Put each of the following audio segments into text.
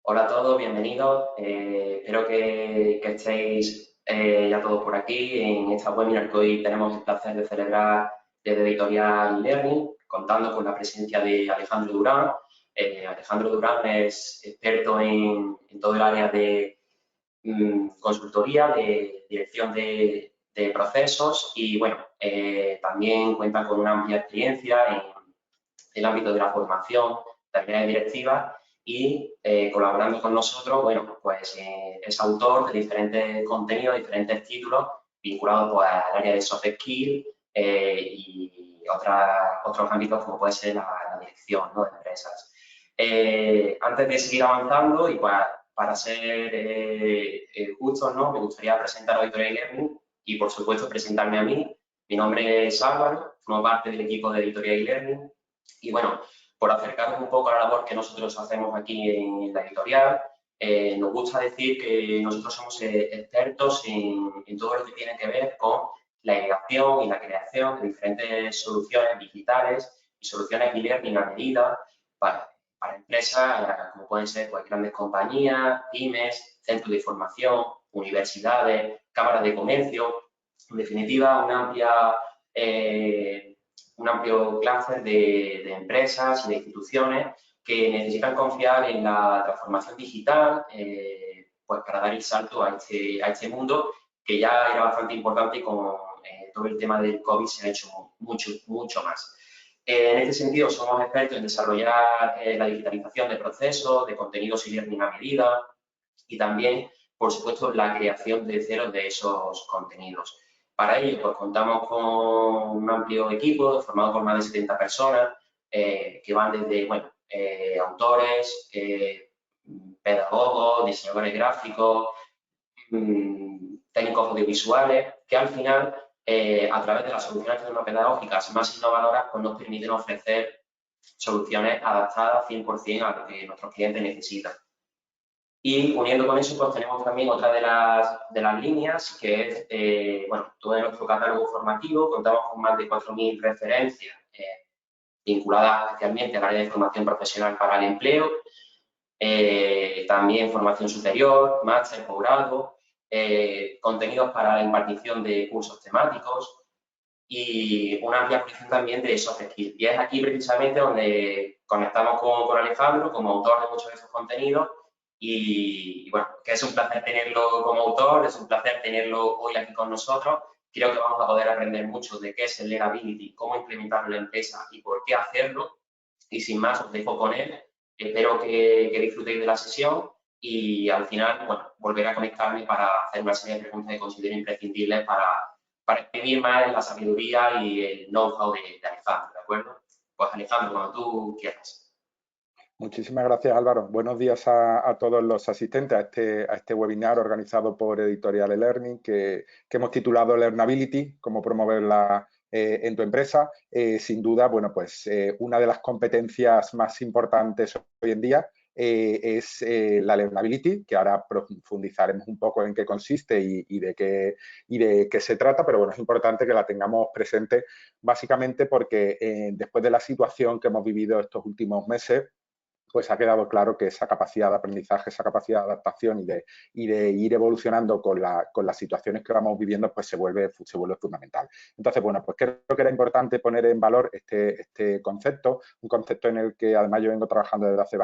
Hola a todos, bienvenidos. Espero que estéis ya todos por aquí en esta webinar que hoy tenemos el placer de celebrar desde Editorial Learning, contando con la presencia de Alejandro Durán. Alejandro Durán es experto en todo el área de consultoría, de dirección de procesos y, bueno, también cuenta con una amplia experiencia en el ámbito de la formación, tareas directivas y colaborando con nosotros, bueno, pues es autor de diferentes contenidos, diferentes títulos vinculados pues, al área de soft skills y otros ámbitos como puede ser la dirección, ¿no?, de empresas. Antes de seguir avanzando y para ser justos, ¿no?, me gustaría presentar a Editorial Learning y, por supuesto, presentarme a mí. Mi nombre es Álvaro, formo parte del equipo de Editorial Learning y, bueno, por acercaros un poco a la labor que nosotros hacemos aquí en la editorial, nos gusta decir que nosotros somos expertos en todo lo que tiene que ver con la ideación y la creación de diferentes soluciones digitales y soluciones e-learning a medida para empresas como pueden ser pues, grandes compañías, pymes, centros de formación, universidades, cámaras de comercio, en definitiva, un amplio clase de empresas y de instituciones que necesitan confiar en la transformación digital pues para dar el salto a este mundo que ya era bastante importante y con todo el tema del COVID se ha hecho mucho más. En este sentido, somos expertos en desarrollar la digitalización de procesos, de contenidos y learning a medida y también, por supuesto, la creación de cero de esos contenidos. Para ello, pues contamos con un amplio equipo formado por más de 70 personas que van desde, bueno, autores, pedagogos, diseñadores gráficos, técnicos audiovisuales, que al final, a través de las soluciones tecnopedagógicas más innovadoras, pues nos permiten ofrecer soluciones adaptadas 100% a lo que nuestros clientes necesitan. Y uniendo con eso, pues tenemos también otra de las líneas, que es, bueno, todo nuestro catálogo formativo. Contamos con más de 4.000 referencias vinculadas especialmente al área de formación profesional para el empleo, también formación superior, máster, posgrado, contenidos para la impartición de cursos temáticos y una amplia colección también de soft skills. Y es aquí precisamente donde conectamos con Alejandro como autor de muchos de estos contenidos y, bueno, que es un placer tenerlo como autor, es un placer tenerlo hoy aquí con nosotros. Creo que vamos a poder aprender mucho de qué es el Learnability, cómo implementarlo en la empresa y por qué hacerlo. Y sin más, os dejo con él. Espero que disfrutéis de la sesión y al final, bueno, volveré a conectarme para hacer una serie de preguntas que considero imprescindibles para exprimir más la sabiduría y el know-how de Alejandro, ¿de acuerdo? Pues Alejandro, cuando tú quieras. Muchísimas gracias, Álvaro. Buenos días a todos los asistentes a este webinar organizado por Editorial Learning que hemos titulado Learnability, cómo promoverla en tu empresa. Sin duda, bueno, pues una de las competencias más importantes hoy en día es la Learnability, que ahora profundizaremos un poco en qué consiste y de qué se trata, pero bueno, es importante que la tengamos presente básicamente porque después de la situación que hemos vivido estos últimos meses, pues ha quedado claro que esa capacidad de aprendizaje, esa capacidad de adaptación y de ir evolucionando con las situaciones que vamos viviendo, pues se vuelve fundamental. Entonces, bueno, pues creo que era importante poner en valor este concepto, un concepto en el que además yo vengo trabajando desde hace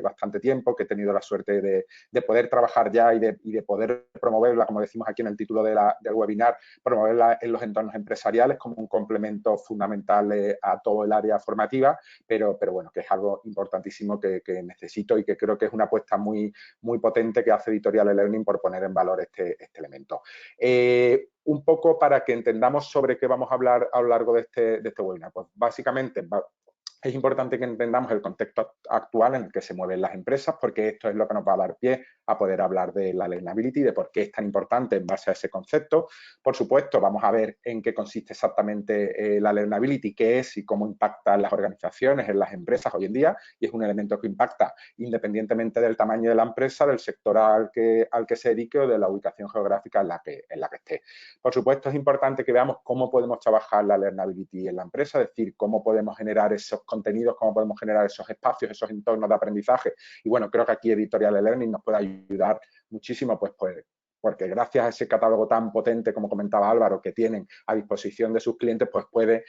bastante tiempo, que he tenido la suerte de poder trabajar ya y de poder promoverla, como decimos aquí en el título del webinar, promoverla en los entornos empresariales como un complemento fundamental a todo el área formativa, pero bueno, que es algo importantísimo que necesito y que creo que es una apuesta muy potente que hace Editorial Learning por poner en valor este elemento. Un poco para que entendamos sobre qué vamos a hablar a lo largo de este webinar. Pues básicamente es importante que entendamos el contexto actual en el que se mueven las empresas, porque esto es lo que nos va a dar pie a poder hablar de la Learnability, de por qué es tan importante en base a ese concepto. Por supuesto, vamos a ver en qué consiste exactamente la Learnability, qué es y cómo impacta en las organizaciones, en las empresas hoy en día, y es un elemento que impacta independientemente del tamaño de la empresa, del sector al que se dedique o de la ubicación geográfica en la que esté. Por supuesto, es importante que veamos cómo podemos trabajar la Learnability en la empresa, es decir, cómo podemos generar esos contenidos, cómo podemos generar esos espacios, esos entornos de aprendizaje. Y bueno, creo que aquí Editorial Learning nos puede ayudar muchísimo, pues porque gracias a ese catálogo tan potente, como comentaba Álvaro, que tienen a disposición de sus clientes, pues puede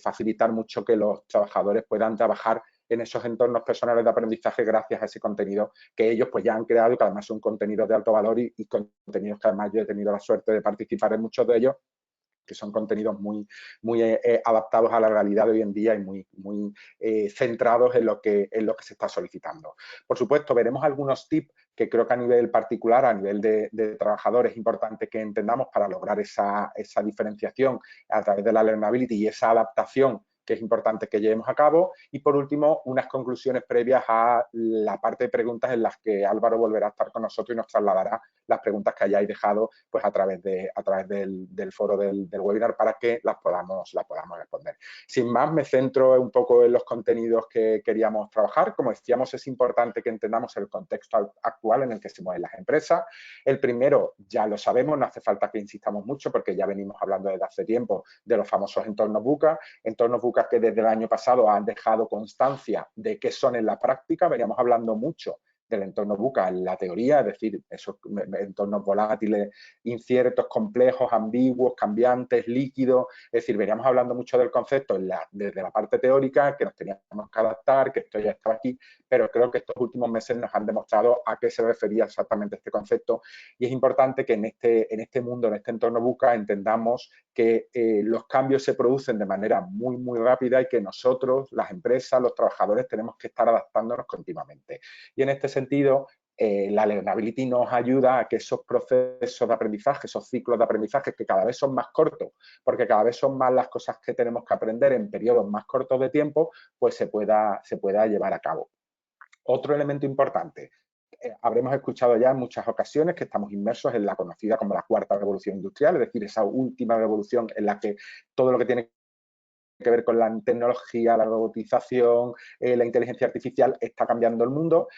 facilitar mucho que los trabajadores puedan trabajar en esos entornos personales de aprendizaje gracias a ese contenido que ellos pues ya han creado y que además son contenidos de alto valor y contenidos que además yo he tenido la suerte de participar en muchos de ellos, que son contenidos muy adaptados a la realidad de hoy en día y muy centrados en lo que se está solicitando. Por supuesto, veremos algunos tips que creo que a nivel particular, a nivel de trabajadores, es importante que entendamos para lograr esa diferenciación a través de la learnability y esa adaptación que es importante que llevemos a cabo. Y por último, unas conclusiones previas a la parte de preguntas en las que Álvaro volverá a estar con nosotros y nos trasladará las preguntas que hayáis dejado pues a través del foro del webinar para que las podamos responder. Sin más, me centro un poco en los contenidos que queríamos trabajar. Como decíamos, es importante que entendamos el contexto actual en el que se mueven las empresas. El primero, ya lo sabemos, no hace falta que insistamos mucho porque ya venimos hablando desde hace tiempo de los famosos entornos VUCA que desde el año pasado han dejado constancia de qué son en la práctica. Veníamos hablando mucho del entorno VUCA en la teoría, es decir, esos entornos volátiles, inciertos, complejos, ambiguos, cambiantes, líquidos, es decir, veníamos hablando mucho del concepto desde la parte teórica, que nos teníamos que adaptar, que esto ya estaba aquí, pero creo que estos últimos meses nos han demostrado a qué se refería exactamente este concepto y es importante que en este mundo, en este entorno VUCA, entendamos que los cambios se producen de manera muy rápida y que nosotros, las empresas, los trabajadores, tenemos que estar adaptándonos continuamente. Y en este sentido, la learnability nos ayuda a que esos procesos de aprendizaje, esos ciclos de aprendizaje que cada vez son más cortos, porque cada vez son más las cosas que tenemos que aprender en periodos más cortos de tiempo, pues se pueda llevar a cabo. Otro elemento importante, habremos escuchado ya en muchas ocasiones que estamos inmersos en la conocida como la cuarta revolución industrial, es decir, esa última revolución en la que todo lo que tiene que ver con la tecnología, la robotización, la inteligencia artificial está cambiando el mundo.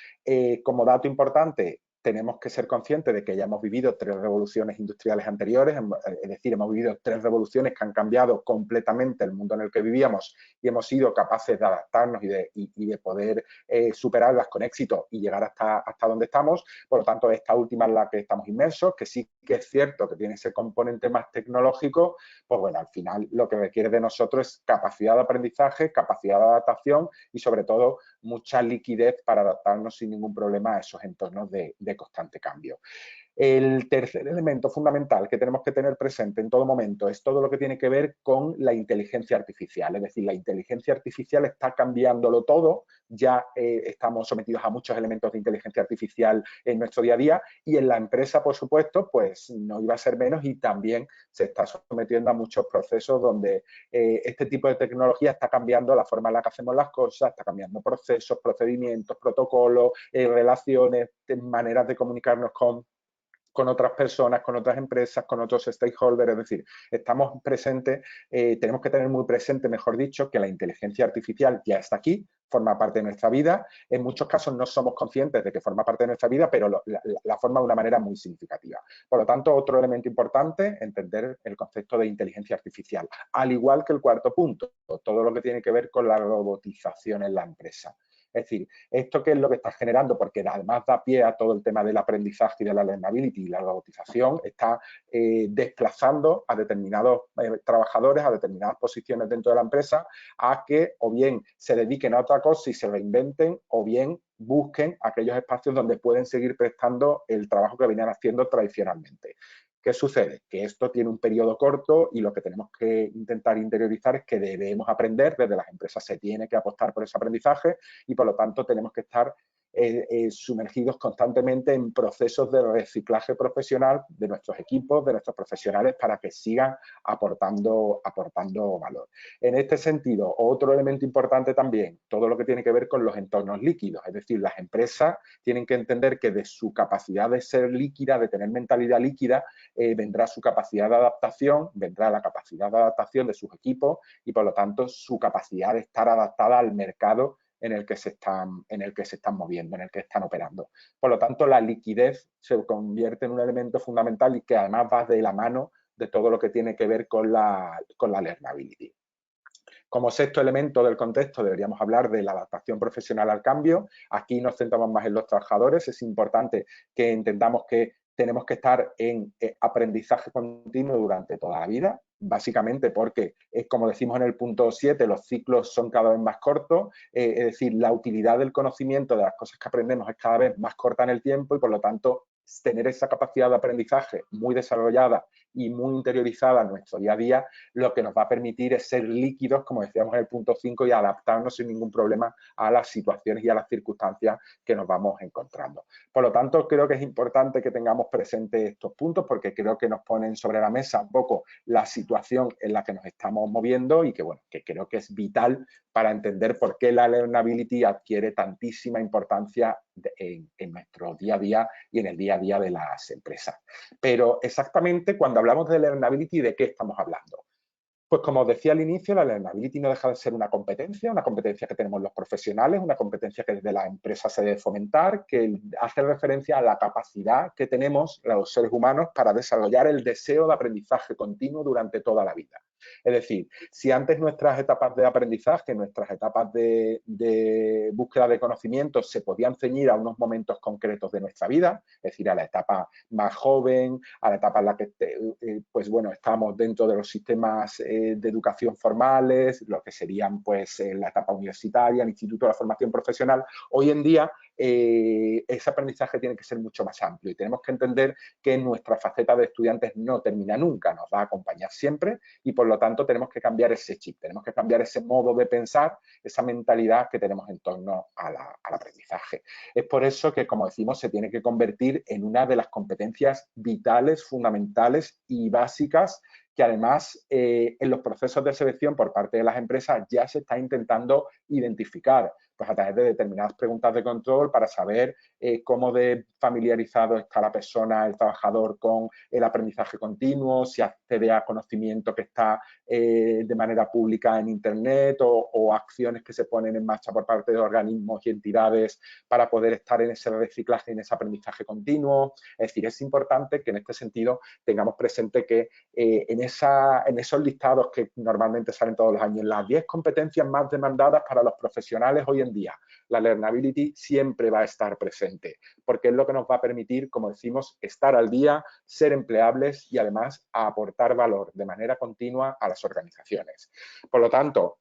Como dato importante, tenemos que ser conscientes de que ya hemos vivido 3 revoluciones industriales anteriores, es decir, hemos vivido 3 revoluciones que han cambiado completamente el mundo en el que vivíamos y hemos sido capaces de adaptarnos y de poder superarlas con éxito y llegar hasta donde estamos. Por lo tanto, esta última en la que estamos inmersos, que sí que es cierto que tiene ese componente más tecnológico, pues bueno, al final lo que requiere de nosotros es capacidad de aprendizaje, capacidad de adaptación y sobre todo mucha liquidez para adaptarnos sin ningún problema a esos entornos de constante cambio. El tercer elemento fundamental que tenemos que tener presente en todo momento es todo lo que tiene que ver con la inteligencia artificial. Es decir, la inteligencia artificial está cambiándolo todo. Ya estamos sometidos a muchos elementos de inteligencia artificial en nuestro día a día y en la empresa, por supuesto, pues no iba a ser menos y también se está sometiendo a muchos procesos donde este tipo de tecnología está cambiando la forma en la que hacemos las cosas, está cambiando procesos, procedimientos, protocolos, relaciones, maneras de comunicarnos con otras personas, con otras empresas, con otros stakeholders, es decir, estamos presentes, tenemos que tener muy presente, mejor dicho, que la inteligencia artificial ya está aquí, forma parte de nuestra vida, en muchos casos no somos conscientes de que forma parte de nuestra vida, pero la forma de una manera muy significativa. Por lo tanto, otro elemento importante, entender el concepto de inteligencia artificial, al igual que el cuarto punto, todo lo que tiene que ver con la robotización en la empresa. Es decir, esto qué es lo que está generando, porque además da pie a todo el tema del aprendizaje y de la learnability y la robotización, está desplazando a determinados trabajadores, a determinadas posiciones dentro de la empresa, a que o bien se dediquen a otra cosa y se reinventen, o bien busquen aquellos espacios donde pueden seguir prestando el trabajo que venían haciendo tradicionalmente. ¿Qué sucede? Que esto tiene un periodo corto y lo que tenemos que intentar interiorizar es que debemos aprender, desde las empresas se tiene que apostar por ese aprendizaje y por lo tanto tenemos que estar sumergidos constantemente en procesos de reciclaje profesional de nuestros equipos, de nuestros profesionales para que sigan aportando valor. En este sentido, otro elemento importante también, todo lo que tiene que ver con los entornos líquidos, es decir, las empresas tienen que entender que de su capacidad de ser líquida, de tener mentalidad líquida, vendrá su capacidad de adaptación, vendrá la capacidad de adaptación de sus equipos y por lo tanto su capacidad de estar adaptada al mercado en el que se están moviendo, en el que están operando. Por lo tanto, la liquidez se convierte en un elemento fundamental y que además va de la mano de todo lo que tiene que ver con la learnability. Como sexto elemento del contexto deberíamos hablar de la adaptación profesional al cambio. Aquí nos centramos más en los trabajadores. Es importante que entendamos que tenemos que estar en aprendizaje continuo durante toda la vida, básicamente porque, como decimos en el punto 7, los ciclos son cada vez más cortos, es decir, la utilidad del conocimiento de las cosas que aprendemos es cada vez más corta en el tiempo y por lo tanto tener esa capacidad de aprendizaje muy desarrollada y muy interiorizada en nuestro día a día, lo que nos va a permitir es ser líquidos, como decíamos en el punto 5, y adaptarnos sin ningún problema a las situaciones y a las circunstancias que nos vamos encontrando. Por lo tanto, creo que es importante que tengamos presentes estos puntos porque creo que nos ponen sobre la mesa un poco la situación en la que nos estamos moviendo y que, bueno, que creo que es vital para entender por qué la learnability adquiere tantísima importancia en nuestro día a día y en el día a día de las empresas. Pero exactamente cuando hablamos de learnability, ¿de qué estamos hablando? Pues como os decía al inicio, la learnability no deja de ser una competencia que tenemos los profesionales, una competencia que desde la empresa se debe fomentar, que hace referencia a la capacidad que tenemos los seres humanos para desarrollar el deseo de aprendizaje continuo durante toda la vida. Es decir, si antes nuestras etapas de aprendizaje, nuestras etapas de búsqueda de conocimientos se podían ceñir a unos momentos concretos de nuestra vida, es decir, a la etapa más joven, a la etapa en la que pues bueno, estamos dentro de los sistemas de educación formales, lo que serían pues la etapa universitaria, el instituto de la formación profesional. Hoy en día ese aprendizaje tiene que ser mucho más amplio y tenemos que entender que nuestra faceta de estudiantes no termina nunca, nos va a acompañar siempre y por lo tanto tenemos que cambiar ese chip, tenemos que cambiar ese modo de pensar, esa mentalidad que tenemos en torno al aprendizaje. Es por eso que, como decimos, se tiene que convertir en una de las competencias vitales, fundamentales y básicas que además en los procesos de selección por parte de las empresas ya se está intentando identificar, pues a través de determinadas preguntas de control para saber cómo de familiarizado está la persona, el trabajador con el aprendizaje continuo, si accede a conocimiento que está de manera pública en Internet o acciones que se ponen en marcha por parte de organismos y entidades para poder estar en ese reciclaje, en ese aprendizaje continuo. Es decir, es importante que en este sentido tengamos presente que en esos listados que normalmente salen todos los años, las 10 competencias más demandadas para los profesionales hoy en día, la learnability siempre va a estar presente, porque es lo que nos va a permitir, como decimos, estar al día, ser empleables y además aportar valor de manera continua a las organizaciones. Por lo tanto,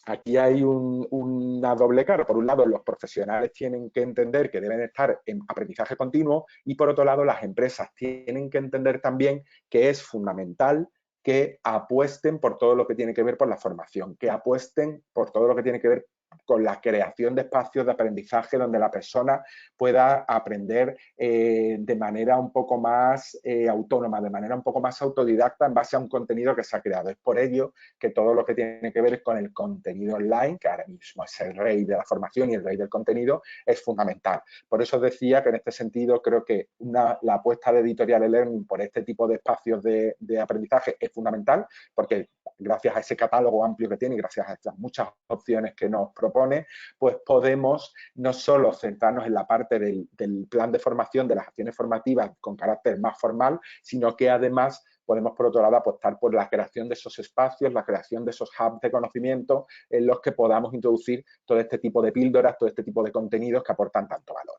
aquí hay una doble cara. Por un lado, los profesionales tienen que entender que deben estar en aprendizaje continuo y por otro lado, las empresas tienen que entender también que es fundamental que apuesten por todo lo que tiene que ver con la formación, que apuesten por todo lo que tiene que ver con la creación de espacios de aprendizaje donde la persona pueda aprender de manera un poco más autónoma, de manera un poco más autodidacta en base a un contenido que se ha creado. Es por ello que todo lo que tiene que ver con el contenido online, que ahora mismo es el rey de la formación y el rey del contenido, es fundamental. Por eso os decía que en este sentido creo que la apuesta de Editorial eLearning por este tipo de espacios de aprendizaje es fundamental, porque gracias a ese catálogo amplio que tiene y gracias a estas muchas opciones que nos propone, pues podemos no solo centrarnos en la parte del plan de formación, de las acciones formativas con carácter más formal, sino que además podemos, por otro lado, apostar por la creación de esos espacios, la creación de esos hubs de conocimiento en los que podamos introducir todo este tipo de píldoras, todo este tipo de contenidos que aportan tanto valor.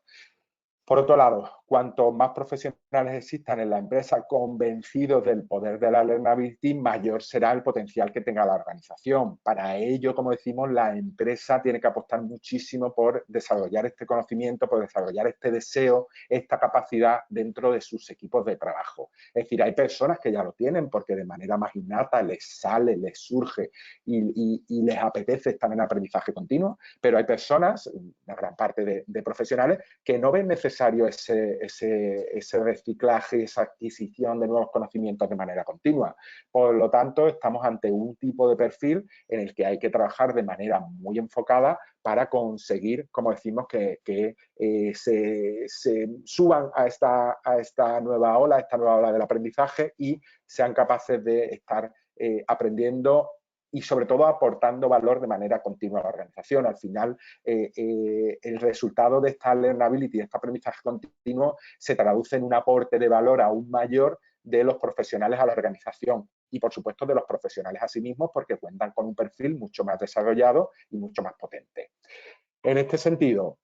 Por otro lado, cuanto más profesionales existan en la empresa convencidos del poder de la learnability, mayor será el potencial que tenga la organización. Para ello, como decimos, la empresa tiene que apostar muchísimo por desarrollar este conocimiento, por desarrollar este deseo, esta capacidad dentro de sus equipos de trabajo. Es decir, hay personas que ya lo tienen porque de manera más innata les sale, les surge y les apetece estar en aprendizaje continuo, pero hay personas, una gran parte de profesionales, que no ven necesario ese reciclaje, esa adquisición de nuevos conocimientos de manera continua. Por lo tanto, estamos ante un tipo de perfil en el que hay que trabajar de manera muy enfocada para conseguir, como decimos, que se suban a esta nueva ola del aprendizaje y sean capaces de estar aprendiendo y sobre todo aportando valor de manera continua a la organización. Al final, el resultado de esta learnability, de este aprendizaje continuo, se traduce en un aporte de valor aún mayor de los profesionales a la organización. y, por supuesto, de los profesionales a sí mismos, porque cuentan con un perfil mucho más desarrollado y mucho más potente. En este sentido,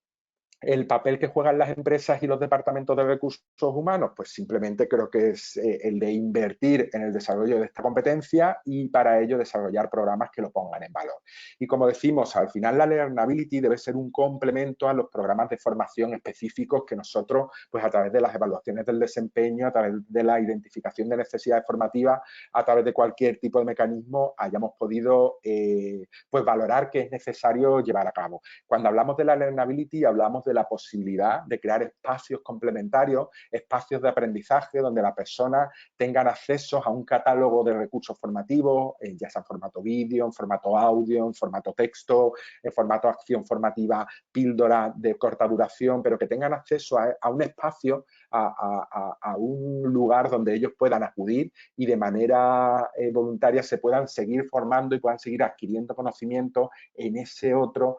el papel que juegan las empresas y los departamentos de recursos humanos, pues simplemente creo que es el de invertir en el desarrollo de esta competencia y para ello desarrollar programas que lo pongan en valor. Y como decimos, al final la Learnability debe ser un complemento a los programas de formación específicos que nosotros, pues a través de las evaluaciones del desempeño, a través de la identificación de necesidades formativas, a través de cualquier tipo de mecanismo hayamos podido pues valorar que es necesario llevar a cabo. Cuando hablamos de la Learnability, hablamos de la posibilidad de crear espacios complementarios, espacios de aprendizaje donde la persona tenga acceso a un catálogo de recursos formativos, ya sea en formato vídeo, en formato audio, en formato texto, en formato acción formativa, píldora de corta duración, pero que tengan acceso a un espacio, a un lugar donde ellos puedan acudir y de manera voluntaria se puedan seguir formando y puedan seguir adquiriendo conocimiento en ese otro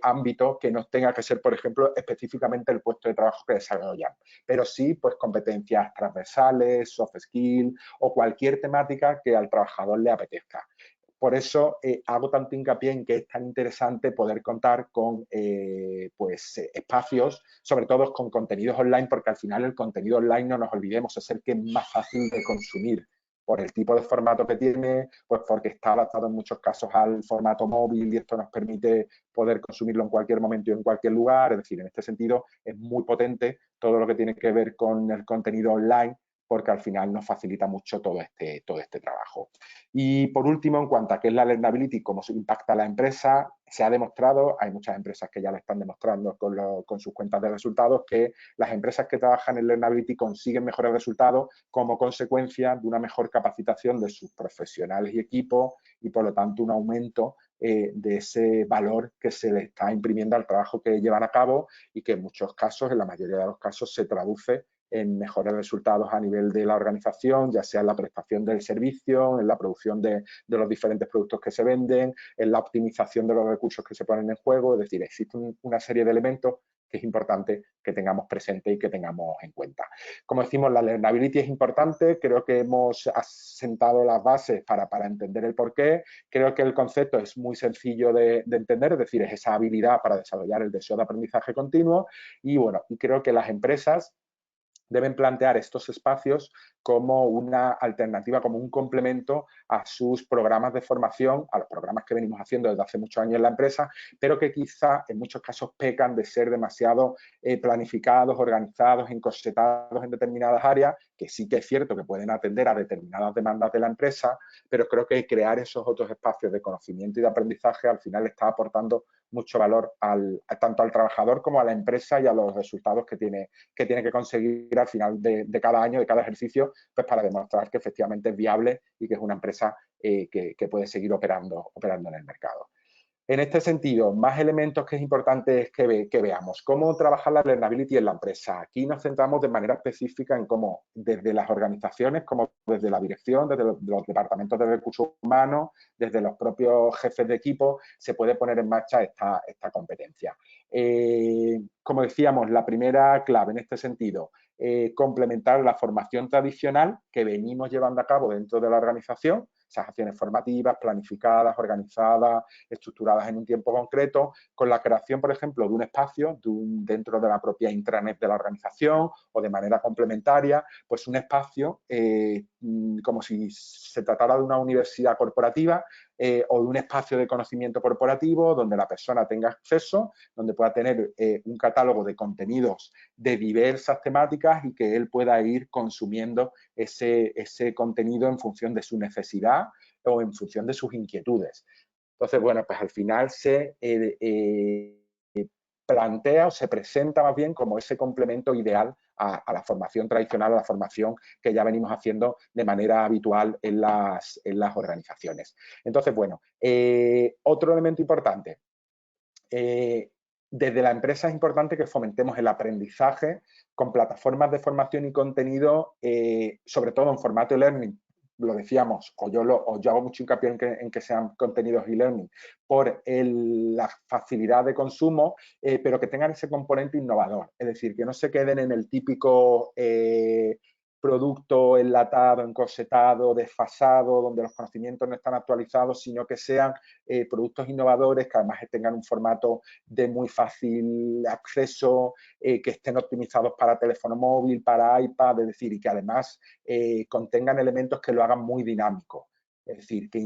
ámbito que no tenga que ser, por ejemplo, específicamente el puesto de trabajo que desarrollan, pero sí pues competencias transversales, soft skills o cualquier temática que al trabajador le apetezca. Por eso hago tanto hincapié en que es tan interesante poder contar con espacios, sobre todo con contenidos online, porque al final el contenido online, no nos olvidemos, es el que es más fácil de consumir por el tipo de formato que tiene, pues porque está adaptado en muchos casos al formato móvil y esto nos permite poder consumirlo en cualquier momento y en cualquier lugar. Es decir, en este sentido es muy potente todo lo que tiene que ver con el contenido online, porque al final nos facilita mucho todo este trabajo. Y por último, en cuanto a qué es la Learnability, cómo se impacta a la empresa, se ha demostrado, hay muchas empresas que ya lo están demostrando con sus cuentas de resultados, que las empresas que trabajan en Learnability consiguen mejores resultados como consecuencia de una mejor capacitación de sus profesionales y equipos y, por lo tanto, un aumento de ese valor que se le está imprimiendo al trabajo que llevan a cabo y que en muchos casos, en la mayoría de los casos, se traduce en mejores resultados a nivel de la organización, ya sea en la prestación del servicio, en la producción de los diferentes productos que se venden, en la optimización de los recursos que se ponen en juego. Es decir, existe una serie de elementos que es importante que tengamos presente y que tengamos en cuenta. Como decimos, la Learnability es importante, creo que hemos asentado las bases para entender el porqué, creo que el concepto es muy sencillo de entender, es decir, es esa habilidad para desarrollar el deseo de aprendizaje continuo y bueno, y creo que las empresas deben plantear estos espacios como una alternativa, como un complemento a sus programas de formación, a los programas que venimos haciendo desde hace muchos años en la empresa, pero que quizá en muchos casos pecan de ser demasiado planificados, organizados, encorsetados en determinadas áreas, que sí que es cierto que pueden atender a determinadas demandas de la empresa, pero creo que crear esos otros espacios de conocimiento y de aprendizaje al final está aportando mucho valor tanto al trabajador como a la empresa y a los resultados que tiene que conseguir al final de cada año, de cada ejercicio, pues para demostrar que efectivamente es viable y que es una empresa que puede seguir operando en el mercado. En este sentido, más elementos que es importante que veamos. ¿Cómo trabajar la Learnability en la empresa? Aquí nos centramos de manera específica en cómo desde las organizaciones, como desde la dirección, desde los departamentos de recursos humanos, desde los propios jefes de equipo, se puede poner en marcha esta competencia. Como decíamos, la primera clave en este sentido, complementar la formación tradicional que venimos llevando a cabo dentro de la organización, esas acciones formativas, planificadas, organizadas, estructuradas en un tiempo concreto, con la creación, por ejemplo, de un espacio dentro de la propia intranet de la organización o de manera complementaria, pues un espacio como si se tratara de una universidad corporativa o de un espacio de conocimiento corporativo donde la persona tenga acceso, donde pueda tener un catálogo de contenidos de diversas temáticas y que él pueda ir consumiendo ese contenido en función de su necesidad o en función de sus inquietudes. Entonces, bueno, pues al final se plantea o se presenta más bien como ese complemento ideal a la formación tradicional, a la formación que ya venimos haciendo de manera habitual en las organizaciones. Entonces, bueno, otro elemento importante. Desde la empresa es importante que fomentemos el aprendizaje con plataformas de formación y contenido, sobre todo en formato e-learning, lo decíamos, o yo hago mucho hincapié en que sean contenidos e-learning, por la facilidad de consumo, pero que tengan ese componente innovador, es decir, que no se queden en el típico producto enlatado, encorsetado, desfasado, donde los conocimientos no están actualizados, sino que sean productos innovadores que además tengan un formato de muy fácil acceso, que estén optimizados para teléfono móvil, para iPad, es decir, y que además contengan elementos que lo hagan muy dinámico. Es decir, que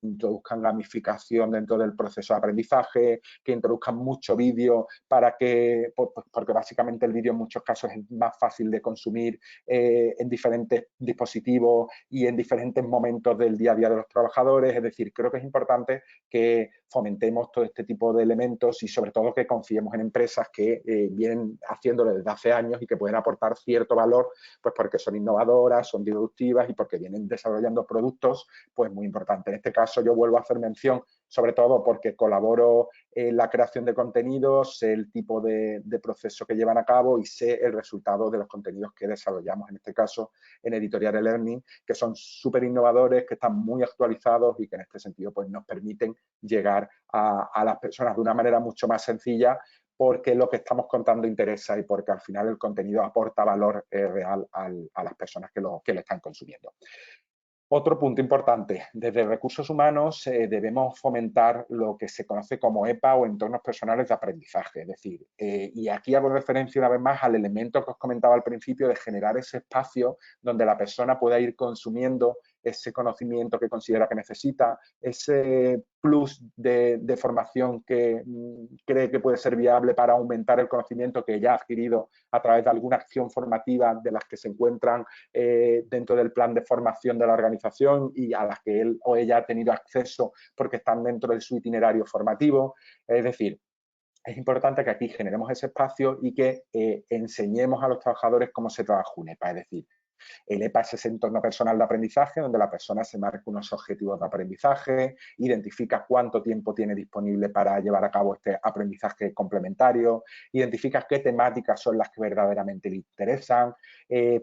introduzcan gamificación dentro del proceso de aprendizaje, que introduzcan mucho vídeo para que, porque básicamente el vídeo en muchos casos es más fácil de consumir en diferentes dispositivos y en diferentes momentos del día a día de los trabajadores. Es decir, creo que es importante que fomentemos todo este tipo de elementos y sobre todo que confiemos en empresas que vienen haciéndolo desde hace años y que pueden aportar cierto valor, pues porque son innovadoras, son disruptivas y porque vienen desarrollando productos pues muy importantes. En este caso yo vuelvo a hacer mención, sobre todo porque colaboro en la creación de contenidos, sé el tipo de proceso que llevan a cabo y sé el resultado de los contenidos que desarrollamos, en este caso en Editorial eLearning, que son súper innovadores, que están muy actualizados y que en este sentido pues, nos permiten llegar a las personas de una manera mucho más sencilla, porque lo que estamos contando interesa y porque al final el contenido aporta valor real a las personas que lo están consumiendo. Otro punto importante, desde recursos humanos debemos fomentar lo que se conoce como EPA o entornos personales de aprendizaje, es decir, y aquí hago referencia una vez más al elemento que os comentaba al principio de generar ese espacio donde la persona pueda ir consumiendo ese conocimiento que considera que necesita, ese plus de formación que cree que puede ser viable para aumentar el conocimiento que ya ha adquirido a través de alguna acción formativa de las que se encuentran dentro del plan de formación de la organización y a las que él o ella ha tenido acceso porque están dentro de su itinerario formativo. Es decir, es importante que aquí generemos ese espacio y que enseñemos a los trabajadores cómo se trabaja un EPA, es decir, el EPA es ese entorno personal de aprendizaje donde la persona se marca unos objetivos de aprendizaje, identifica cuánto tiempo tiene disponible para llevar a cabo este aprendizaje complementario, identifica qué temáticas son las que verdaderamente le interesan,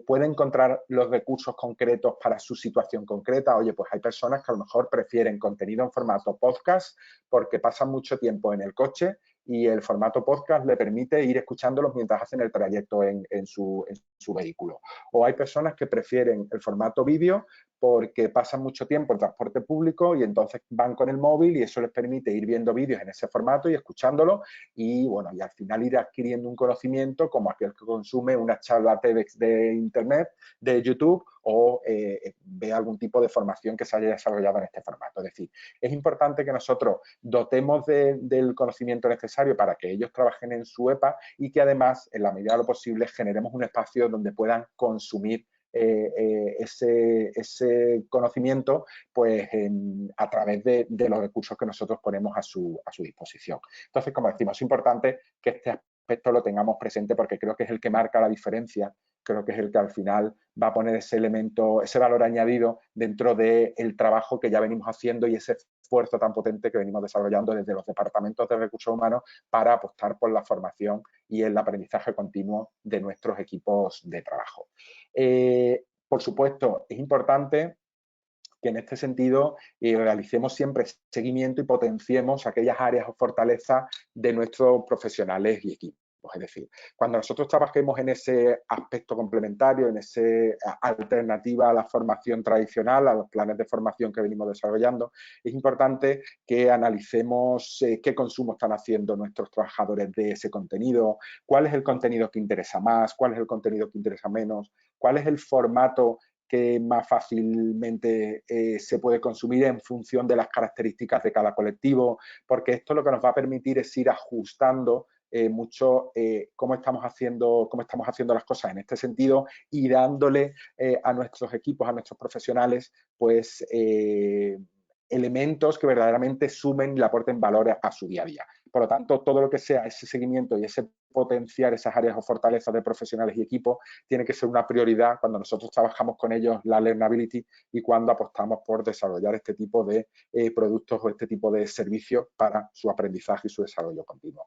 puede encontrar los recursos concretos para su situación concreta. Oye, pues hay personas que a lo mejor prefieren contenido en formato podcast porque pasan mucho tiempo en el coche y el formato podcast le permite ir escuchándolos mientras hacen el trayecto en su vehículo. O hay personas que prefieren el formato vídeo porque pasan mucho tiempo en transporte público y entonces van con el móvil y eso les permite ir viendo vídeos en ese formato y escuchándolo y, bueno, y al final ir adquiriendo un conocimiento como aquel que consume una charla TEDx de Internet, de YouTube o ve algún tipo de formación que se haya desarrollado en este formato. Es decir, es importante que nosotros dotemos del conocimiento necesario para que ellos trabajen en su EPA y que además, en la medida de lo posible, generemos un espacio donde puedan consumir ese conocimiento pues, a través de los recursos que nosotros ponemos a su disposición. Entonces, como decimos, es importante que este aspecto lo tengamos presente porque creo que es el que marca la diferencia, creo que es el que al final va a poner ese elemento, ese valor añadido dentro del trabajo que ya venimos haciendo y ese esfuerzo tan potente que venimos desarrollando desde los departamentos de recursos humanos para apostar por la formación y el aprendizaje continuo de nuestros equipos de trabajo. Por supuesto, es importante que en este sentido realicemos siempre seguimiento y potenciemos aquellas áreas o fortalezas de nuestros profesionales y equipos. Es decir, cuando nosotros trabajemos en ese aspecto complementario, en esa alternativa a la formación tradicional, a los planes de formación que venimos desarrollando, es importante que analicemos qué consumo están haciendo nuestros trabajadores de ese contenido, cuál es el contenido que interesa más, cuál es el contenido que interesa menos, cuál es el formato que más fácilmente se puede consumir en función de las características de cada colectivo, porque esto lo que nos va a permitir es ir ajustando mucho cómo estamos haciendo las cosas en este sentido y dándole a nuestros equipos, a nuestros profesionales, pues elementos que verdaderamente sumen y le aporten valor a su día a día. Por lo tanto, todo lo que sea ese seguimiento y ese potenciar esas áreas o fortalezas de profesionales y equipos tiene que ser una prioridad cuando nosotros trabajamos con ellos la learnability y cuando apostamos por desarrollar este tipo de productos o este tipo de servicios para su aprendizaje y su desarrollo continuo.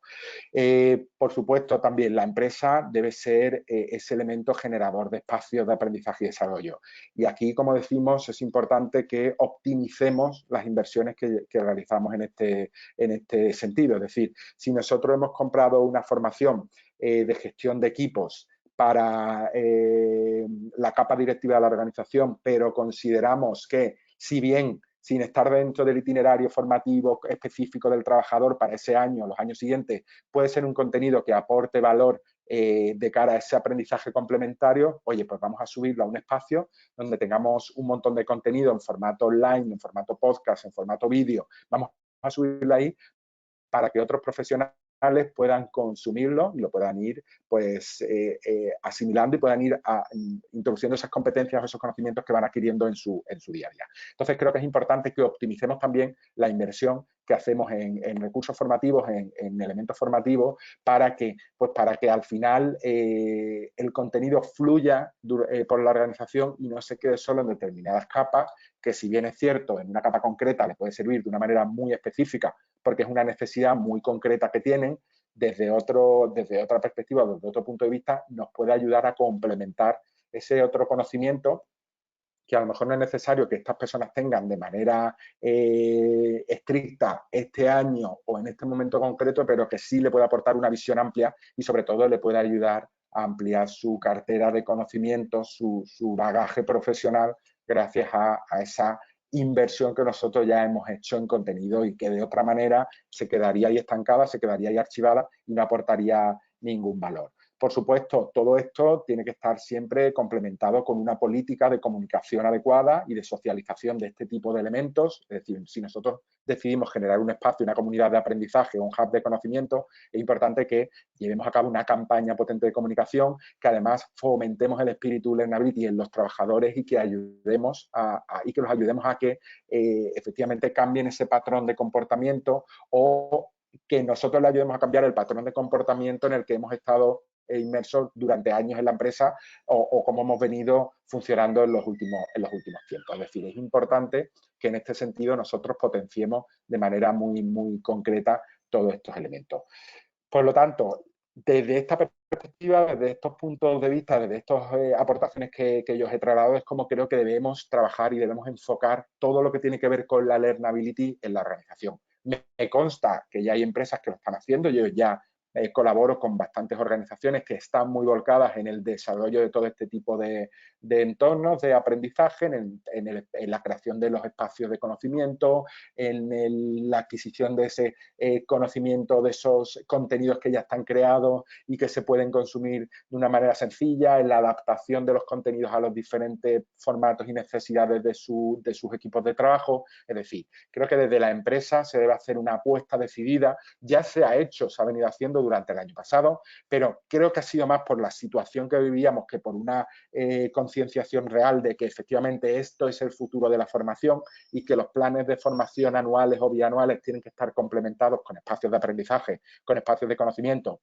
Por supuesto, también la empresa debe ser ese elemento generador de espacios de aprendizaje y desarrollo. Y aquí, como decimos, es importante que optimicemos las inversiones que realizamos en este sentido. Es decir, si nosotros hemos comprado una formación de gestión de equipos para la capa directiva de la organización, pero consideramos que, si bien sin estar dentro del itinerario formativo específico del trabajador para ese año, los años siguientes, puede ser un contenido que aporte valor de cara a ese aprendizaje complementario, oye, pues vamos a subirlo a un espacio donde tengamos un montón de contenido en formato online, en formato podcast, en formato vídeo, vamos a subirlo ahí para que otros profesionales puedan consumirlo y lo puedan ir pues asimilando y puedan ir introduciendo esas competencias, esos conocimientos que van adquiriendo en su día a día. Entonces creo que es importante que optimicemos también la inversión que hacemos en recursos formativos, en elementos formativos, para que al final el contenido fluya por la organización y no se quede solo en determinadas capas, que si bien es cierto, en una capa concreta le puede servir de una manera muy específica porque es una necesidad muy concreta que tienen, desde otra perspectiva, desde otro punto de vista, nos puede ayudar a complementar ese otro conocimiento que a lo mejor no es necesario que estas personas tengan de manera estricta este año o en este momento concreto, pero que sí le puede aportar una visión amplia y sobre todo le puede ayudar a ampliar su cartera de conocimientos, su bagaje profesional, gracias a esa inversión que nosotros ya hemos hecho en contenido y que de otra manera se quedaría ahí estancada, se quedaría ahí archivada y no aportaría ningún valor. Por supuesto, todo esto tiene que estar siempre complementado con una política de comunicación adecuada y de socialización de este tipo de elementos. Es decir, si nosotros decidimos generar un espacio, una comunidad de aprendizaje, un hub de conocimiento, es importante que llevemos a cabo una campaña potente de comunicación, que además fomentemos el espíritu learnability en los trabajadores y que ayudemos y que los ayudemos a que efectivamente cambien ese patrón de comportamiento o que nosotros le ayudemos a cambiar el patrón de comportamiento en el que hemos estado inmersos durante años en la empresa o cómo hemos venido funcionando en los últimos tiempos. Es decir, es importante que en este sentido nosotros potenciemos de manera muy, muy concreta todos estos elementos. Por lo tanto, desde esta perspectiva, desde estos puntos de vista, desde estas aportaciones que yo os he trasladado, es como creo que debemos trabajar y debemos enfocar todo lo que tiene que ver con la learnability en la organización. Me consta que ya hay empresas que lo están haciendo, yo ya colaboro con bastantes organizaciones que están muy volcadas en el desarrollo de todo este tipo de entornos de aprendizaje, en la creación de los espacios de conocimiento, en la adquisición de ese conocimiento de esos contenidos que ya están creados y que se pueden consumir de una manera sencilla, en la adaptación de los contenidos a los diferentes formatos y necesidades de sus equipos de trabajo. Es decir, creo que desde la empresa se debe hacer una apuesta decidida. Ya se ha hecho, se ha venido haciendo durante el año pasado, pero creo que ha sido más por la situación que vivíamos que por una concienciación real de que efectivamente esto es el futuro de la formación y que los planes de formación anuales o bianuales tienen que estar complementados con espacios de aprendizaje, con espacios de conocimiento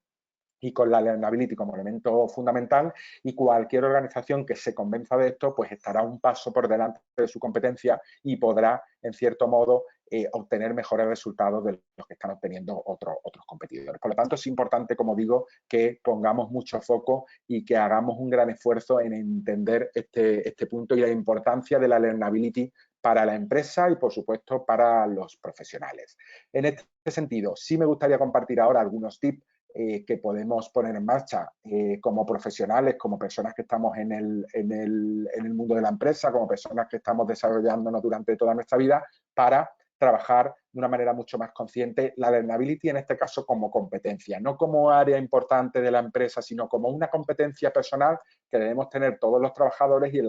y con la learnability como elemento fundamental, y cualquier organización que se convenza de esto pues estará un paso por delante de su competencia y podrá en cierto modo obtener mejores resultados de los que están obteniendo otros competidores. Por lo tanto, es importante, como digo, que pongamos mucho foco y que hagamos un gran esfuerzo en entender este punto y la importancia de la learnability para la empresa y, por supuesto, para los profesionales. En este sentido, sí me gustaría compartir ahora algunos tips que podemos poner en marcha como profesionales, como personas que estamos en el mundo de la empresa, como personas que estamos desarrollándonos durante toda nuestra vida para trabajar de una manera mucho más consciente la learnability, en este caso como competencia, no como área importante de la empresa, sino como una competencia personal que debemos tener todos los trabajadores y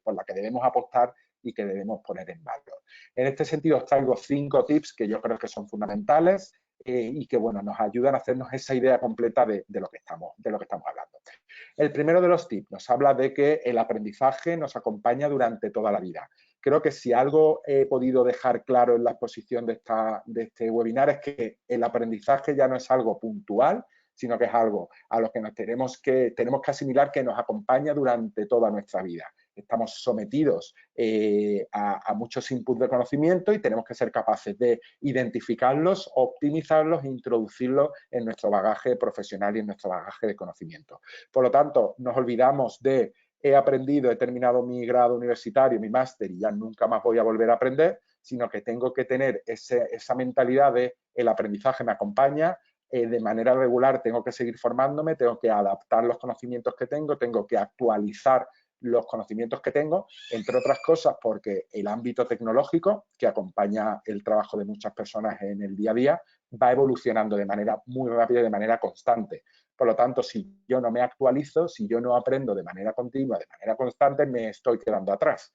por la que debemos apostar y que debemos poner en valor. En este sentido, os traigo 5 tips que yo creo que son fundamentales y que bueno, nos ayudan a hacernos esa idea completa de lo que estamos hablando. El primero de los tips nos habla de que el aprendizaje nos acompaña durante toda la vida. Creo que si algo he podido dejar claro en la exposición de este webinar es que el aprendizaje ya no es algo puntual, sino que es algo a lo que tenemos que asimilar que nos acompaña durante toda nuestra vida. Estamos sometidos a muchos inputs de conocimiento y tenemos que ser capaces de identificarlos, optimizarlos e introducirlos en nuestro bagaje profesional y en nuestro bagaje de conocimiento. Por lo tanto, nos olvidamos de he aprendido, he terminado mi grado universitario, mi máster y ya nunca más voy a volver a aprender, sino que tengo que tener esa mentalidad de el aprendizaje me acompaña, de manera regular tengo que seguir formándome, tengo que adaptar los conocimientos que tengo que actualizar los conocimientos que tengo, entre otras cosas porque el ámbito tecnológico que acompaña el trabajo de muchas personas en el día a día va evolucionando de manera muy rápida y de manera constante. Por lo tanto, si yo no me actualizo, si yo no aprendo de manera continua, de manera constante, me estoy quedando atrás.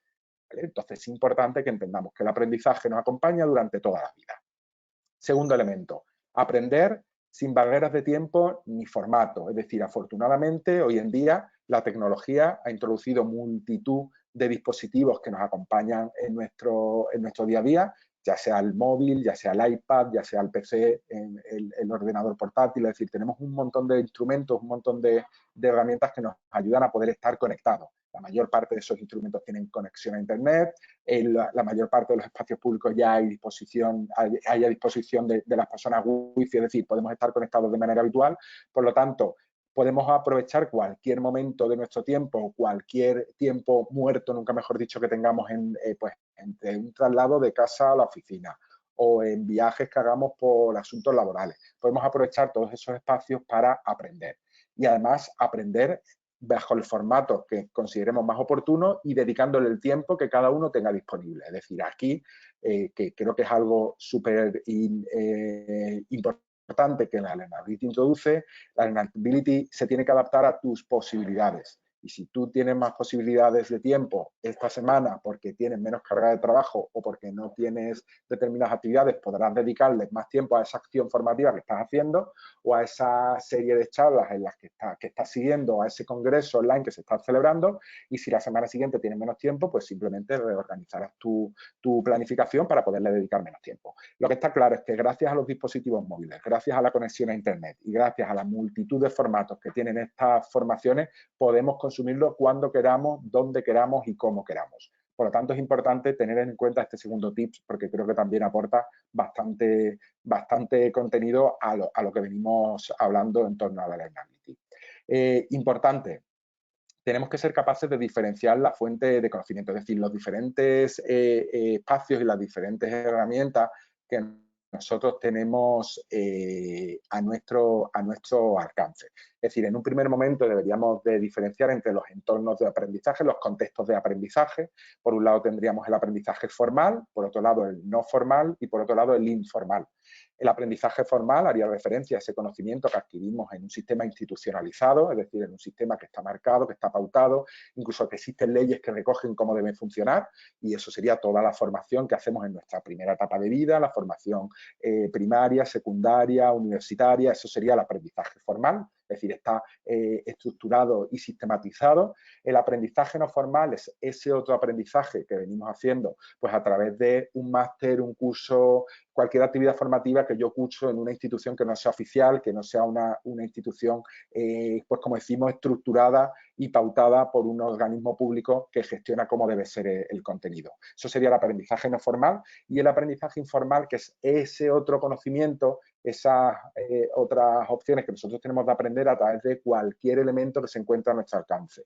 ¿Vale? Entonces, es importante que entendamos que el aprendizaje nos acompaña durante toda la vida. Segundo elemento, aprender sin barreras de tiempo ni formato. Es decir, afortunadamente, hoy en día la tecnología ha introducido multitud de dispositivos que nos acompañan en nuestro día a día, ya sea el móvil, ya sea el iPad, ya sea el PC, el ordenador portátil. Es decir, tenemos un montón de instrumentos, un montón de herramientas que nos ayudan a poder estar conectados. La mayor parte de esos instrumentos tienen conexión a Internet, la mayor parte de los espacios públicos ya hay a disposición de las personas wifi, es decir, podemos estar conectados de manera habitual. Por lo tanto, podemos aprovechar cualquier momento de nuestro tiempo, cualquier tiempo muerto, nunca mejor dicho, que tengamos pues, entre un traslado de casa a la oficina o en viajes que hagamos por asuntos laborales. Podemos aprovechar todos esos espacios para aprender. Y además aprender bajo el formato que consideremos más oportuno y dedicándole el tiempo que cada uno tenga disponible. Es decir, aquí, que creo que es algo súper importante que la Learnability introduce, la Learnability se tiene que adaptar a tus posibilidades. Y si tú tienes más posibilidades de tiempo esta semana porque tienes menos carga de trabajo o porque no tienes determinadas actividades, podrás dedicarle más tiempo a esa acción formativa que estás haciendo o a esa serie de charlas en las que estás siguiendo, a ese congreso online que se está celebrando. Y si la semana siguiente tienes menos tiempo, pues simplemente reorganizarás tu planificación para poderle dedicar menos tiempo. Lo que está claro es que gracias a los dispositivos móviles, gracias a la conexión a Internet y gracias a la multitud de formatos que tienen estas formaciones, podemos consumirlo cuando queramos, donde queramos y cómo queramos. Por lo tanto, es importante tener en cuenta este segundo tip porque creo que también aporta bastante contenido a lo que venimos hablando en torno a la Learnability. Importante, tenemos que ser capaces de diferenciar la fuente de conocimiento, es decir, los diferentes espacios y las diferentes herramientas que nosotros tenemos a nuestro alcance. Es decir, en un primer momento deberíamos de diferenciar entre los entornos de aprendizaje, los contextos de aprendizaje. Por un lado tendríamos el aprendizaje formal, por otro lado el no formal y por otro lado el informal. El aprendizaje formal haría referencia a ese conocimiento que adquirimos en un sistema institucionalizado, es decir, en un sistema que está marcado, que está pautado, incluso que existen leyes que recogen cómo deben funcionar, y eso sería toda la formación que hacemos en nuestra primera etapa de vida, la formación primaria, secundaria, universitaria. Eso sería el aprendizaje formal, es decir, está estructurado y sistematizado. El aprendizaje no formal es ese otro aprendizaje que venimos haciendo pues a través de un máster, un curso, cualquier actividad formativa que yo curso en una institución que no sea oficial, que no sea una institución, pues como decimos, estructurada y pautada por un organismo público que gestiona cómo debe ser el contenido. Eso sería el aprendizaje no formal. Y el aprendizaje informal, que es ese otro conocimiento, esas otras opciones que nosotros tenemos de aprender a través de cualquier elemento que se encuentra a nuestro alcance.